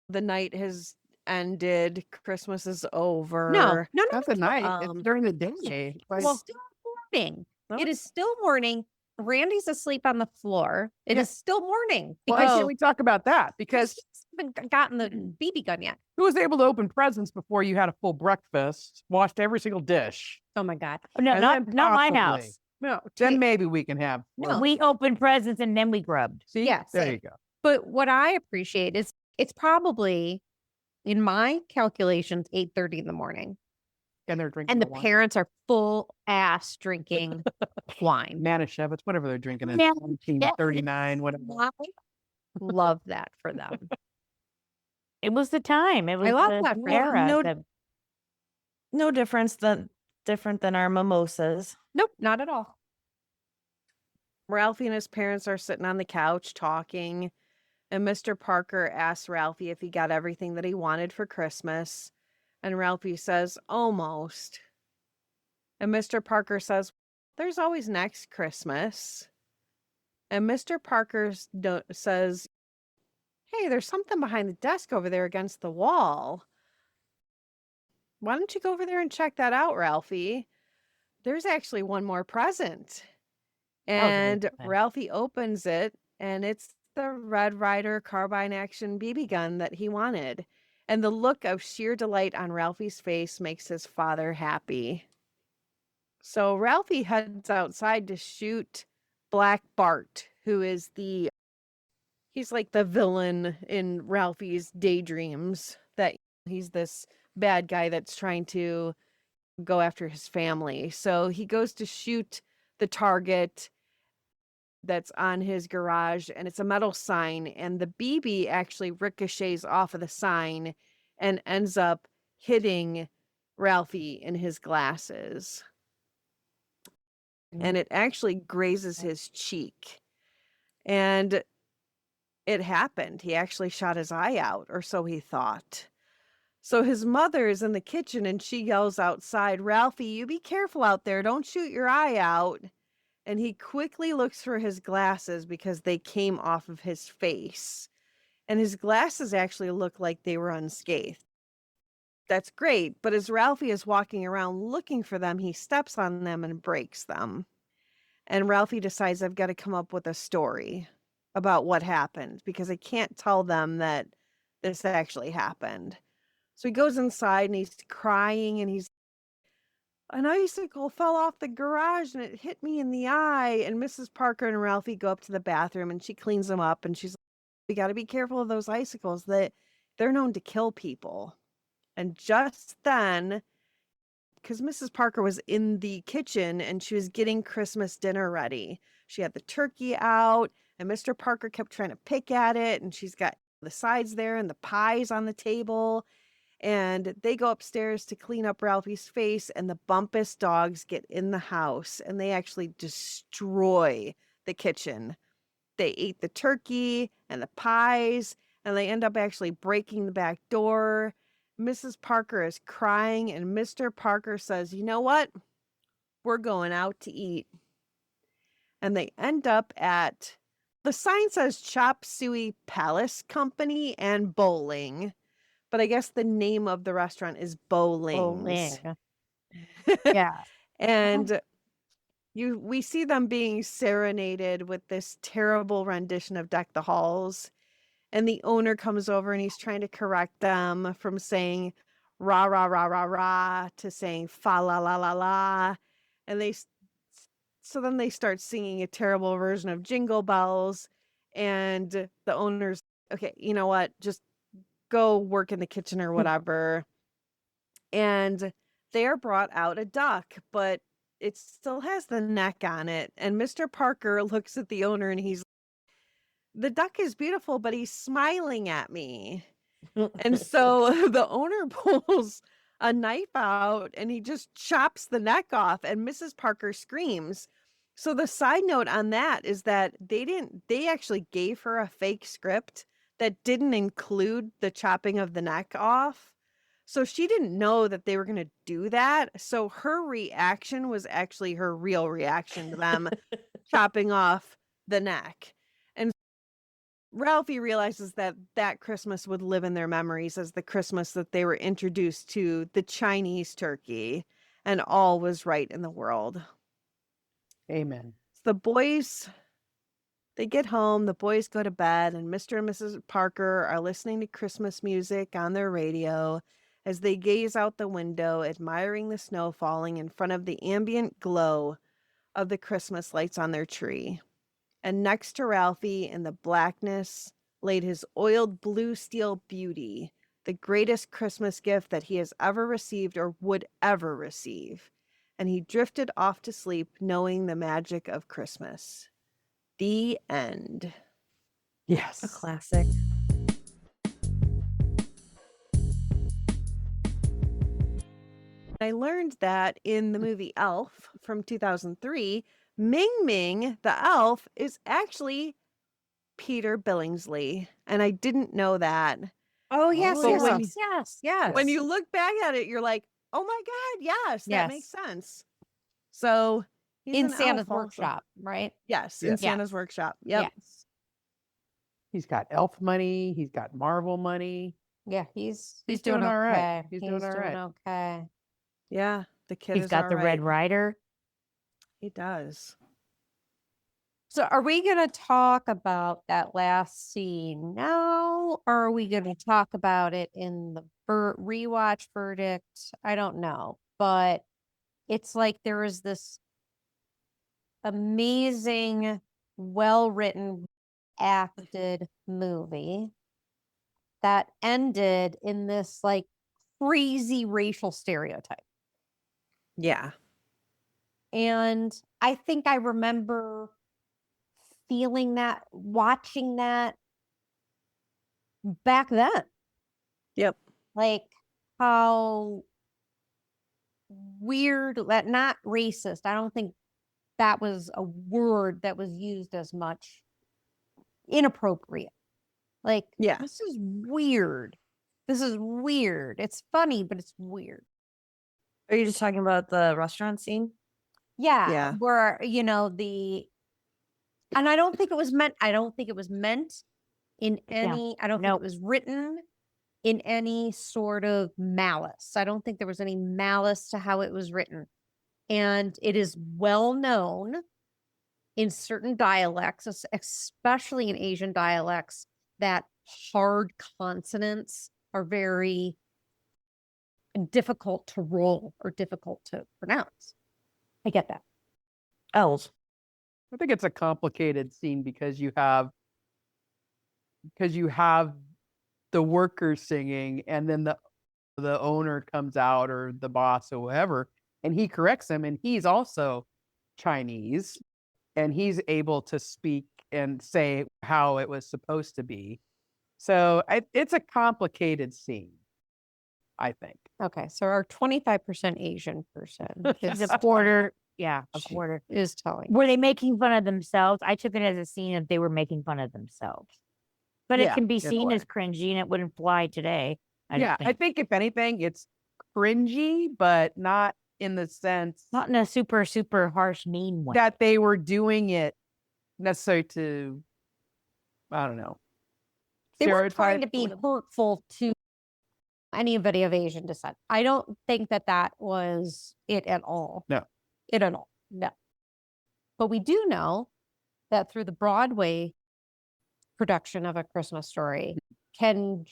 the night has ended. Christmas is over. no, Not the night. It's Um, during the day. Like, It's still morning. No, It is still morning. Randy's asleep on the floor. It is Yeah. still morning why because can't we talk about that? Because she hasn't gotten the BB gun yet. who was able to open presents before you had a full breakfast, washed every single dish? Oh my God. No, And not then my possibly- house. No, then maybe we can have. No. We opened presents and then we grubbed. See, Yeah, there same. you go. But what I appreciate is it's probably, in my calculations, 8:30 in the morning. And they're drinking And the wine. parents are full ass drinking wine. Manischewitz, whatever they're drinking in Yeah. 1939, whatever. I love that for them. It was the time. It was love the that for them. era. No- No different than our mimosas. Nope, not at all. Ralphie and his parents are sitting on the couch talking, and Mr. Parker asks Ralphie if he got everything that he wanted for Christmas. And Ralphie says, almost. And Mr. Parker says, there's always next Christmas. And Mr. Parker says, hey, there's something behind the desk over there against the wall. Why don't you go over there and check that out, Ralphie? There's actually one more present. was a good And plan. Ralphie opens it, and it's the Red Ryder carbine action BB gun that he wanted. And the look of sheer delight on Ralphie's face makes his father happy. So Ralphie heads outside to shoot Black Bart, who is he's like the villain in Ralphie's daydreams, that he's this bad guy that's trying to go after his family. So he goes to shoot the target that's on his garage, and it's a metal sign, and the BB actually ricochets off of the sign and ends up hitting Ralphie in his glasses. And it actually grazes his cheek. And it happened. He actually shot his eye out, or so he thought. So his mother is in the kitchen and she yells outside, Ralphie, you be careful out there. Don't shoot your eye out. And he quickly looks for his glasses because they came off of his face. And his glasses actually look like they were unscathed. That's great. But as Ralphie is walking around looking for them, he steps on them and breaks them. And Ralphie decides, I've got to come up with a story about what happened because I can't tell them that this actually happened. So he goes inside and he's crying and an icicle fell off the garage and it hit me in the eye. And Mrs. Parker and Ralphie go up to the bathroom and she cleans them up and she's like, we got to be careful of those icicles, that they're known to kill people. And just then, because Mrs. Parker was in the kitchen and she was getting Christmas dinner ready, she had the turkey out and Mr. Parker kept trying to pick at it, and she's got the sides there and the pies on the table. And they go upstairs to clean up Ralphie's face, and the Bumpus dogs get in the house and they actually destroy the kitchen. They ate the turkey and the pies, and they end up actually breaking the back door. Mrs. Parker is crying, and Mr. Parker says, you know what? We're going out to eat. And they end up at, the sign says Chop Suey Palace Company and Bowling. But I guess the name of the restaurant is Bowling's. Yeah. And we see them being serenaded with this terrible rendition of Deck the Halls. And the owner comes over and he's trying to correct them from saying rah, rah, rah, rah, rah to saying fa la la la la. And so then they start singing a terrible version of Jingle Bells. And the owner's, okay, you know what? Just go work in the kitchen or whatever. And they are brought out a duck, but it still has the neck on it. And Mr. Parker looks at the owner and he's, the duck is beautiful, but he's smiling at me. And so the owner pulls a knife out and he just chops the neck off, and Mrs. Parker screams. So the side note on that is that they actually gave her a fake script that didn't include the chopping of the neck off. So she didn't know that they were going to do that. So her reaction was actually her real reaction to them chopping off the neck. And Ralphie realizes that that Christmas would live in their memories as the Christmas that they were introduced to the Chinese turkey, and all was right in the world. Amen. The boys, they get home, the boys go to bed, and Mr. and Mrs. Parker are listening to Christmas music on their radio as they gaze out the window, admiring the snow falling in front of the ambient glow of the Christmas lights on their tree. And next to Ralphie in the blackness laid his oiled blue steel beauty, the greatest Christmas gift that he has ever received or would ever receive. And he drifted off to sleep, knowing the magic of Christmas. The end. Yes. A classic. I learned that in the movie Elf from 2003, Ming Ming, the elf, is actually Peter Billingsley. And I didn't know that. Oh, yes, So yes, when- yes, yes, yes. When you look back at it, you're like, oh my God, yes, that makes sense. So he's in an Santa's elf also. workshop, right? Yes, Yeah. in Santa's workshop. Yep. Yes. He's got elf money. He's got Marvel money. Yeah, he's He's doing doing all right. okay. He's doing all right. okay. Yeah. The kid He's is got the all Red right. Ryder. He does. So are we going to talk about that last scene now, or are we going to talk about it in the rewatch verdict? I don't know, but it's like there is this amazing, well-written, acted movie that ended in this like crazy racial stereotype. Yeah. And I think I remember feeling that, watching that back then. Yep. Like how weird, that not racist. I don't think that was a word that was used as much. Inappropriate. Like, Yeah. this is weird. This is weird. It's funny, but it's weird. Are you just talking about the restaurant scene? Yeah. Yeah. Where, you know, and I don't think it was meant in any, I don't think Nope. it was written in any sort of malice. I don't think there was any malice to how it was written. And it is well known in certain dialects, especially in Asian dialects, that hard consonants are very difficult to roll or difficult to pronounce. I get that. L's. I think it's a complicated scene because you have the workers singing, and then the owner comes out, or the boss or whoever, and he corrects him, and he's also Chinese, and he's able to speak and say how it was supposed to be. So it's a complicated scene, I think. Okay, so our 25% Asian person He's a quarter. Yeah, a Shit. quarter. is telling. Were they making fun of themselves? I took it as a scene if they were making fun of themselves. But Yeah, it can be either seen way. as cringy and it wouldn't fly today. I think if anything, it's cringy, but not in the sense Not in a super, super harsh, mean way. that they were doing it necessarily to, I don't know, They weren't trying to stereotype be or whatever. hurtful to anybody of Asian descent. I don't think that was it at all. No. It at all. No. But we do know that through the Broadway production of A Christmas Story, Ken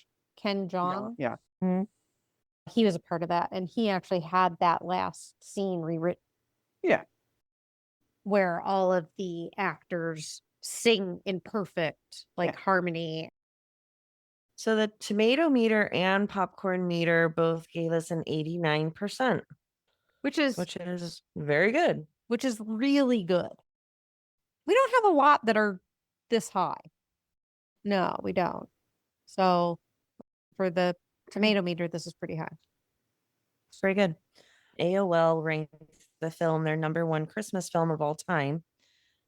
Jeong, Yeah. he was a part of that, and he actually had that last scene rewritten. Yeah. Where all of the actors sing in perfect harmony. So the tomato meter and popcorn meter both gave us an 89%. which is very good. which is really good. We don't have a lot that are this high. No, we don't. So for the tomato meter, this is pretty high. It's very good. AOL ranked the film their #1 Christmas film of all time.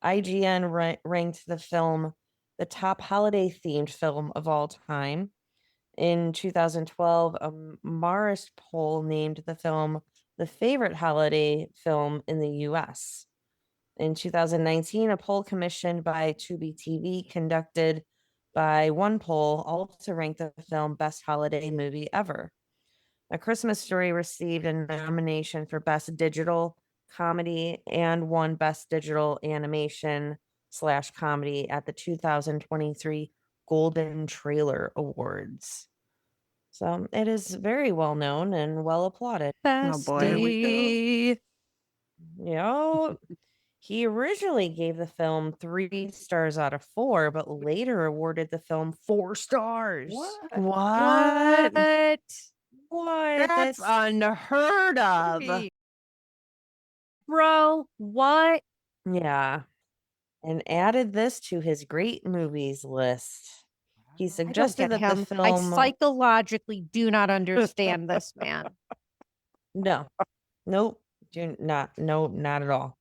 IGN ranked the film the top holiday themed film of all time. In 2012, a Marist poll named the film the favorite holiday film in the US. In 2019, a poll commissioned by Tubi TV conducted by One Poll also ranked the film best holiday movie ever. A Christmas Story received a nomination for Best Digital Comedy and won Best Digital Animation / Comedy at the 2023 Golden Trailer Awards. So it is very well known and well applauded. Best boy, here we day. Yeah. He originally gave the film 3 stars out of 4, but later awarded the film 4 stars. What? What? What? That's unheard of. Hey. Bro, what? Yeah. And added this to his great movies list. He I don't suggested get that the him. I film psychologically do not understand this man. No. Nope. Not at all.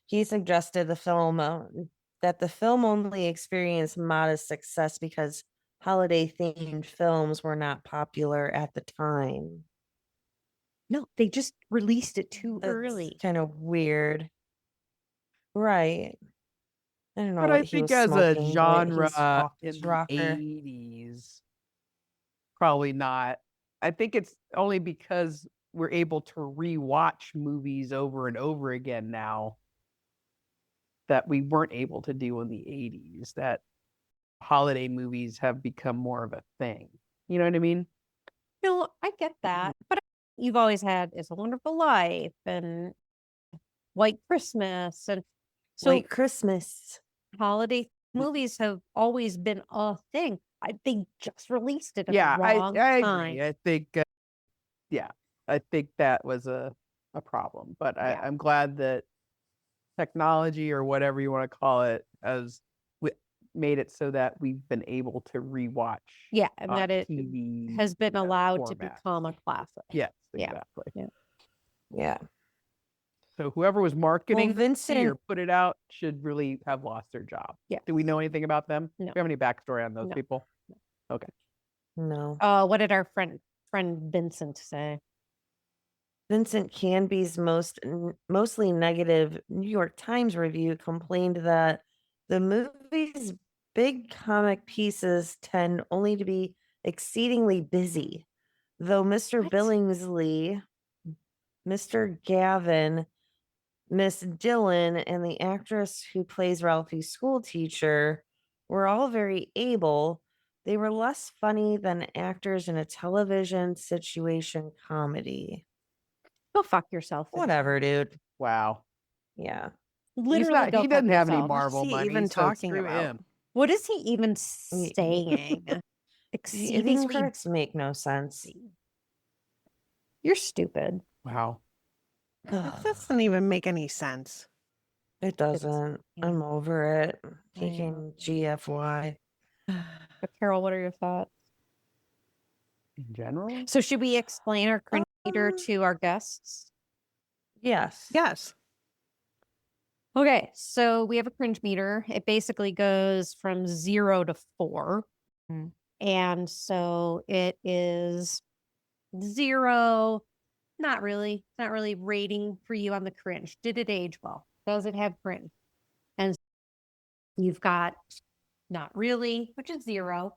He suggested the film that the film only experienced modest success because holiday themed films were not popular at the time. No, they just released it too That's early. kind of weird. Right. I don't know But what I he think was as a smoking, but genre he's off in his the rocker. 80s, probably not. I think it's only because we're able to rewatch movies over and over again now that we weren't able to do in the 80s, that holiday movies have become more of a thing. You know what I mean? No, I get that. But you've always had It's a Wonderful Life and White Christmas. And so White Christmas. holiday movies have always been a thing. They just released it at Yeah, the I wrong time. agree. I think, I think that was a problem. But Yeah. I'm glad that technology, or whatever you want to call it, has made it so that we've been able to rewatch. Yeah, and that it TV has been allowed to format. become a classic. Yes, Yeah. exactly. Yeah. So whoever was marketing or Vincent, put it out should really have lost their job. Yeah. Do we know anything about them? No. Do we have any backstory on those No. people? no. What did our friend Vincent say? Vincent Canby's mostly negative New York Times review complained that the movie's big comic pieces tend only to be exceedingly busy, though Mr. What? Billingsley, Mr. Gavin, Miss Dillon, and the actress who plays Ralphie's school teacher were all very able. They were less funny than actors in a television situation comedy. Go fuck yourself. Vincent. Whatever, dude. Wow. Yeah. Literally, go He fuck doesn't have any yourself. Marvel he money. even so talking screw about? him. What is he even saying? These Exceedingly. credits make no sense. You're stupid. Wow. That doesn't even make any sense. It doesn't. Yeah. I'm over it. I know. Taking GFY. But Carol, what are your thoughts? In general? So should we explain our cringe meter to our guests? Yes. Yes. Okay, so we have a cringe meter. It basically goes from 0 to 4. And so it is 0, not really rating for you on the cringe. Did it age well? Does it have cringe? And you've got not really, which is 0.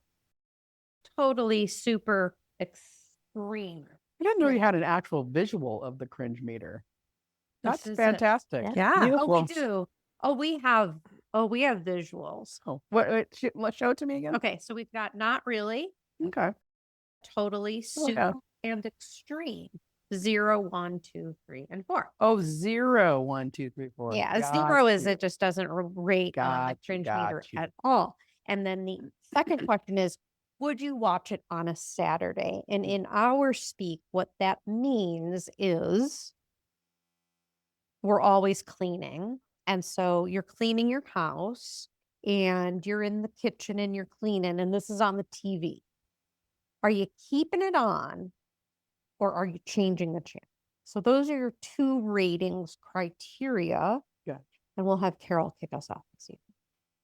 Totally super extreme. I didn't know you had an actual visual of the cringe meter. This That's is it. fantastic. Yeah. Oh, Well, we do. We have visuals. Oh, what? Show it to me again. Okay, so we've got not really, Okay. totally, Oh, super, yeah. and extreme. 0, 1, 2, 3, and 4. Oh, 0, 1, 2, 3, 4. Yeah, Got 0 is you. it just doesn't rate on the Got you, cringe got meter you. at all. And then the second question is, would you watch it on a Saturday? And in our speak, what that means is we're always cleaning. And so you're cleaning your house and you're in the kitchen and you're cleaning, and this is on the TV. Are you keeping it on or are you changing the channel? So those are your 2 ratings criteria. Gotcha. And we'll have Carol kick us off this evening.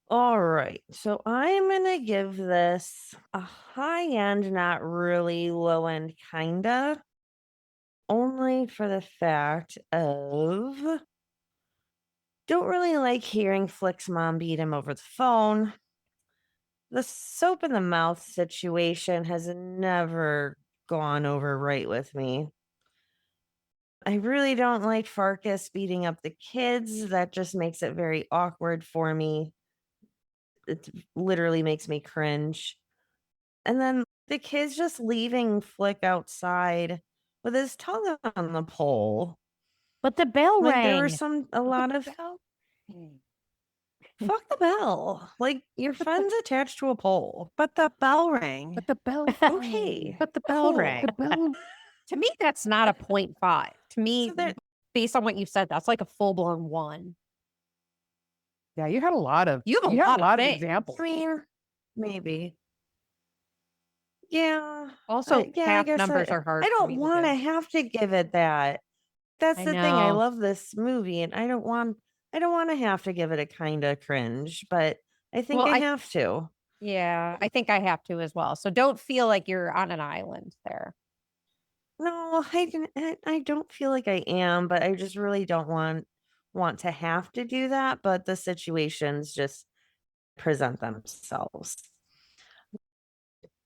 All right. So I'm going to give this a high end, not really low end, kinda. Only for the fact of don't really like hearing Flick's mom beat him over the phone. The soap in the mouth situation has never gone over right with me. I really don't like Farkas beating up the kids. That just makes it very awkward for me. It literally makes me cringe. And then the kid's just leaving Flick outside with his tongue on the pole. But the bell Like there were rang. a lot of fuck the bell. Like your friend's attached to a pole. But the bell rang. But the bell. Okay. But the bell cool. rang. The bell. To me, that's not a 0.5. To me, So there- based on what you said, that's like a full-blown 1. Yeah, you had a lot of. You have a had lot a lot of of things. examples. I mean, maybe. Yeah. Also, yeah, I half guess numbers are hard I for don't me to want to do. have to give it that. That's I the thing. I know. love this movie, and I don't want to have to give it a kind of cringe, but I think Well, I I- have to. Yeah, I think I have to as well. So don't feel like you're on an island there. No, I don't feel like I am, but I just really don't want to have to do that. But the situations just present themselves.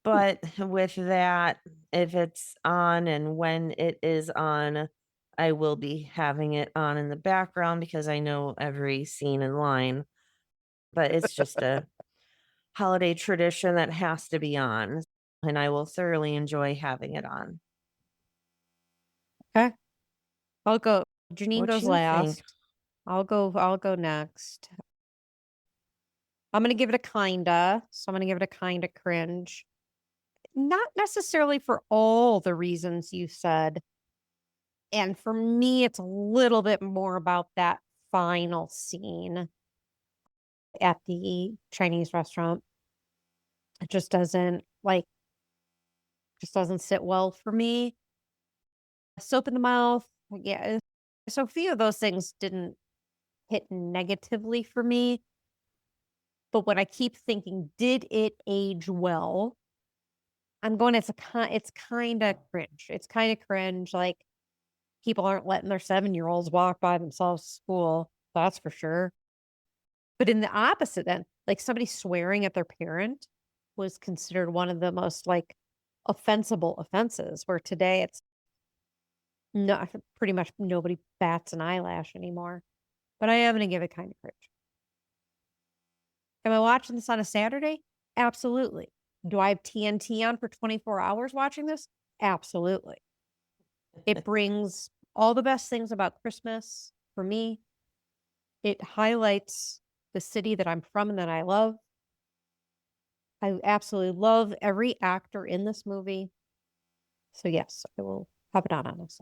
But with that, if it's on and when it is on, I will be having it on in the background because I know every scene in line. But it's just a holiday tradition that has to be on, and I will thoroughly enjoy having it on. Okay. I'll go. Janine What goes you last. think? I'll go next. I'm gonna give it a kinda. So I'm gonna give it a kinda cringe. Not necessarily for all the reasons you said. And for me, it's a little bit more about that final scene at the Chinese restaurant. It just doesn't sit well for me. Soap in the mouth. Yeah. So a few of those things didn't hit negatively for me. But when I keep thinking, did it age well? I'm going, it's kind of cringe. It's kind of cringe. Like people aren't letting their 7-year-olds walk by themselves to school. That's for sure. But in the opposite end, like somebody swearing at their parent was considered one of the most like offensible offenses, where today it's not pretty much nobody bats an eyelash anymore. But I am going to give it kind of cringe. Am I watching this on a Saturday? Absolutely. Do I have TNT on for 24 hours watching this? Absolutely. It brings all the best things about Christmas for me. It highlights the city that I'm from and that I love. I absolutely love every actor in this movie. So yes, I will have it on this.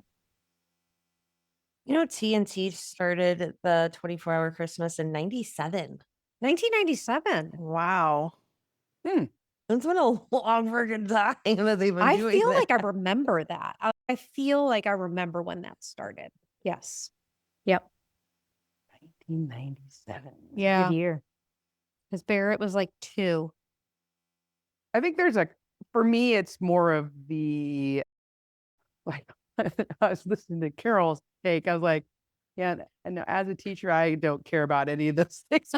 You know, TNT started the 24-hour Christmas in 97. 1997. Wow. It's been a long freaking time that they've been I doing feel like I that. remember that. I feel like I remember when that started. Yes. Yep. 1997. Yeah. Good year. Because Barrett was like 2. I think for me, it's more of the, like, I was listening to Carol's take. I was like, yeah, and as a teacher, I don't care about any of those things.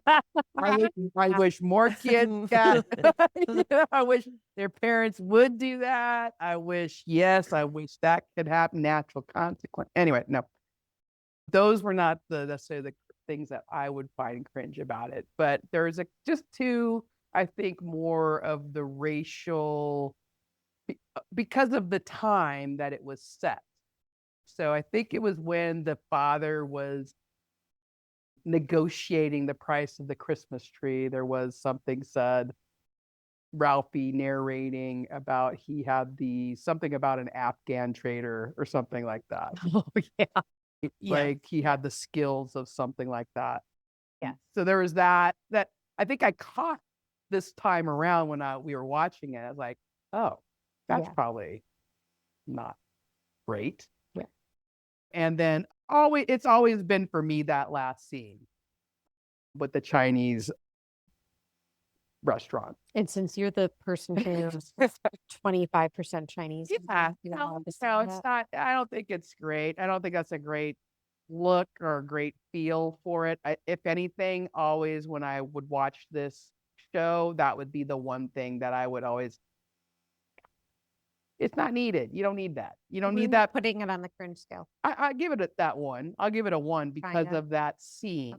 I wish more kids got, I wish their parents would do that. I wish that could happen, natural consequence. Anyway, no, those were not necessarily the things that I would find cringe about it. But there's just two, I think, more of the racial, because of the time that it was set. So I think it was when the father was negotiating the price of the Christmas tree. There was something said, Ralphie narrating about he had something about an Afghan trader or something like that. Oh, yeah. Like he had the skills of something like that. Yeah. So there was that I think I caught this time around when we were watching it. I was like, oh, that's Yeah. probably not great. Yeah. And then it's always been for me that last scene with the Chinese restaurant. And since you're the person who's 25% Chinese, Yeah, you don't no, want to say no, it's that. not. I don't think it's great. I don't think that's a great look or a great feel for it. If anything, always when I would watch this show, that would be the one thing that I would always. It's not needed. You don't need that. You don't We're need that. putting it on the cringe scale. I give it that one. I'll give it a 1 because Kinda. of that scene.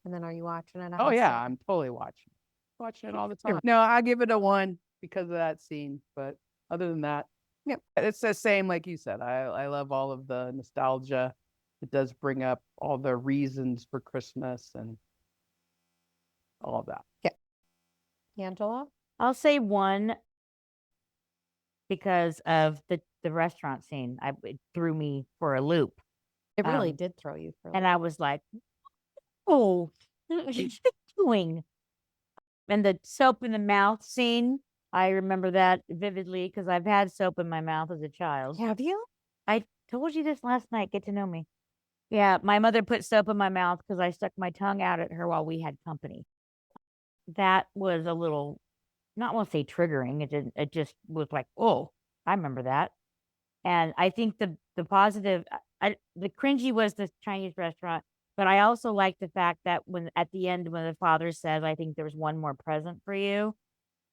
And then are you watching it? Oh yeah, I'm totally watching it all the time. No, I give it a 1 because of that scene. But other than that, Yep. it's the same like you said. I love all of the nostalgia. It does bring up all the reasons for Christmas and all of that. Angela? I'll say 1 because of the restaurant scene. It threw me for a loop. It really Um, did throw you for a And loop. I was like, oh, what is she doing? And the soap in the mouth scene, I remember that vividly because I've had soap in my mouth as a child. Have you? I told you this last night. Get to know me. Yeah, my mother put soap in my mouth because I stuck my tongue out at her while we had company. That was a little, not want to say triggering. It just was like, oh, I remember that. And I think the positive, the cringy was the Chinese restaurant, but I also like the fact that when at the end when the father says, "I think there's one more present for you,"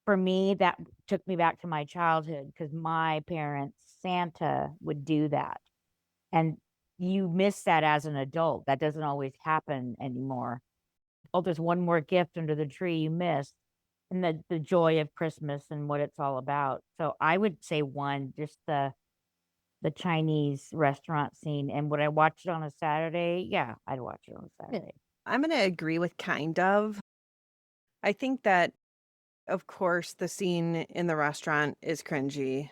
for me that took me back to my childhood because my parents, Santa, would do that, and you miss that as an adult. That doesn't always happen anymore. Oh, there's one more gift under the tree you missed, and the joy of Christmas and what it's all about. So I would say 1, just the Chinese restaurant scene. And would I watch it on a Saturday? Yeah, I'd watch it on a Saturday. I'm going to agree with kind of. I think that, of course, the scene in the restaurant is cringy.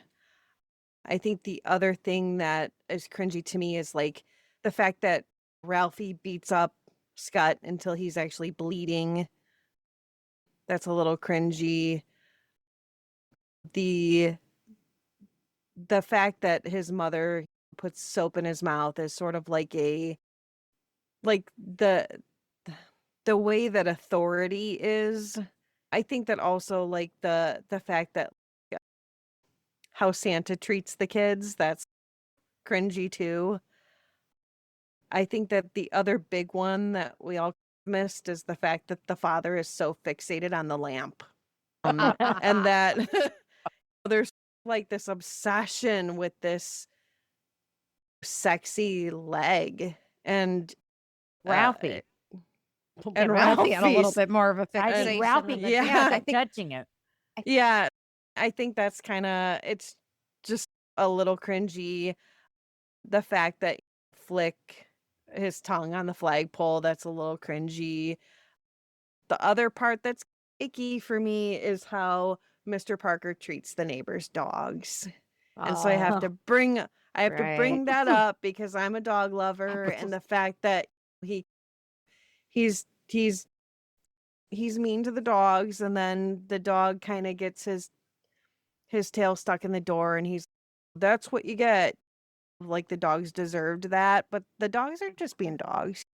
I think the other thing that is cringy to me is like the fact that Ralphie beats up Scott until he's actually bleeding. That's a little cringy. The fact that his mother puts soap in his mouth is sort of like the way that authority is. I think that also like the fact that how Santa treats the kids, that's cringy too. I think that the other big one that we all missed is the fact that the father is so fixated on the lamp. And that there's like this obsession with this sexy leg and Ralphie. and Ralphie had a little Ralphie's- bit more of a I fixation. think Ralphie, than the yeah, dad. I I think touching it. Yeah, I think that's kind of, it's just a little cringy. The fact that flick his tongue on the flagpole, that's a little cringy. The other part that's icky for me is how Mr. Parker treats the neighbors' dogs. And so I have to bring Right. that up because I'm a dog lover, and the fact that he's mean to the dogs, and then the dog kind of gets his tail stuck in the door, and that's what you get. Like the dogs deserved that, but the dogs are just being dogs.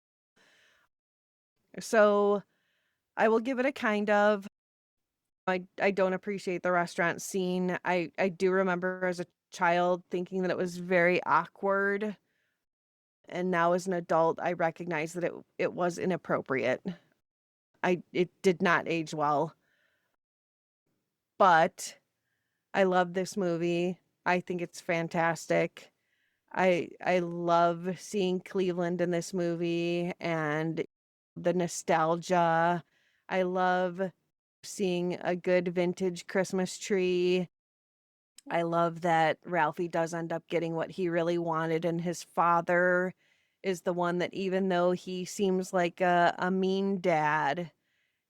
So I will give it a kind of. I don't appreciate the restaurant scene. I do remember as a child thinking that it was very awkward. And now as an adult, I recognize that it was inappropriate. It did not age well. But I love this movie. I think it's fantastic. I love seeing Cleveland in this movie and the nostalgia. I love seeing a good vintage Christmas tree. I love that Ralphie does end up getting what he really wanted, and his father is the one that, even though he seems like a mean dad,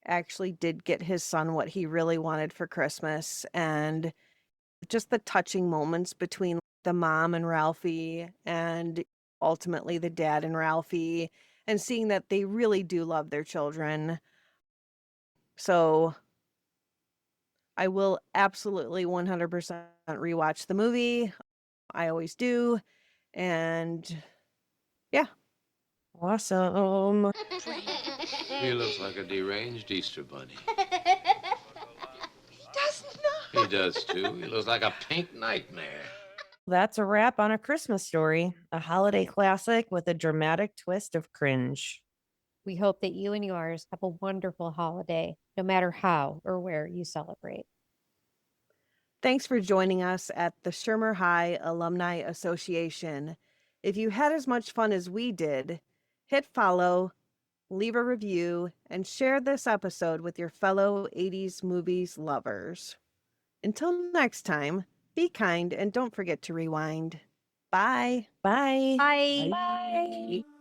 actually did get his son what he really wanted for Christmas. And just the touching moments between the mom and Ralphie, and ultimately the dad and Ralphie, and seeing that they really do love their children. So I will absolutely 100% rewatch the movie. I always do. And yeah, Awesome. He looks like a deranged Easter bunny. Doesn't know. He does too. He looks like a pink nightmare. That's a wrap on A Christmas Story, a holiday classic with a dramatic twist of cringe. We hope that you and yours have a wonderful holiday, no matter how or where you celebrate. thanks for joining us at the Shermer High Alumni Association. If you had as much fun as we did, hit follow, leave a review, and share this episode with your fellow 80s movies lovers. Until next time, be kind and don't forget to rewind. Bye. Bye. Bye. Bye.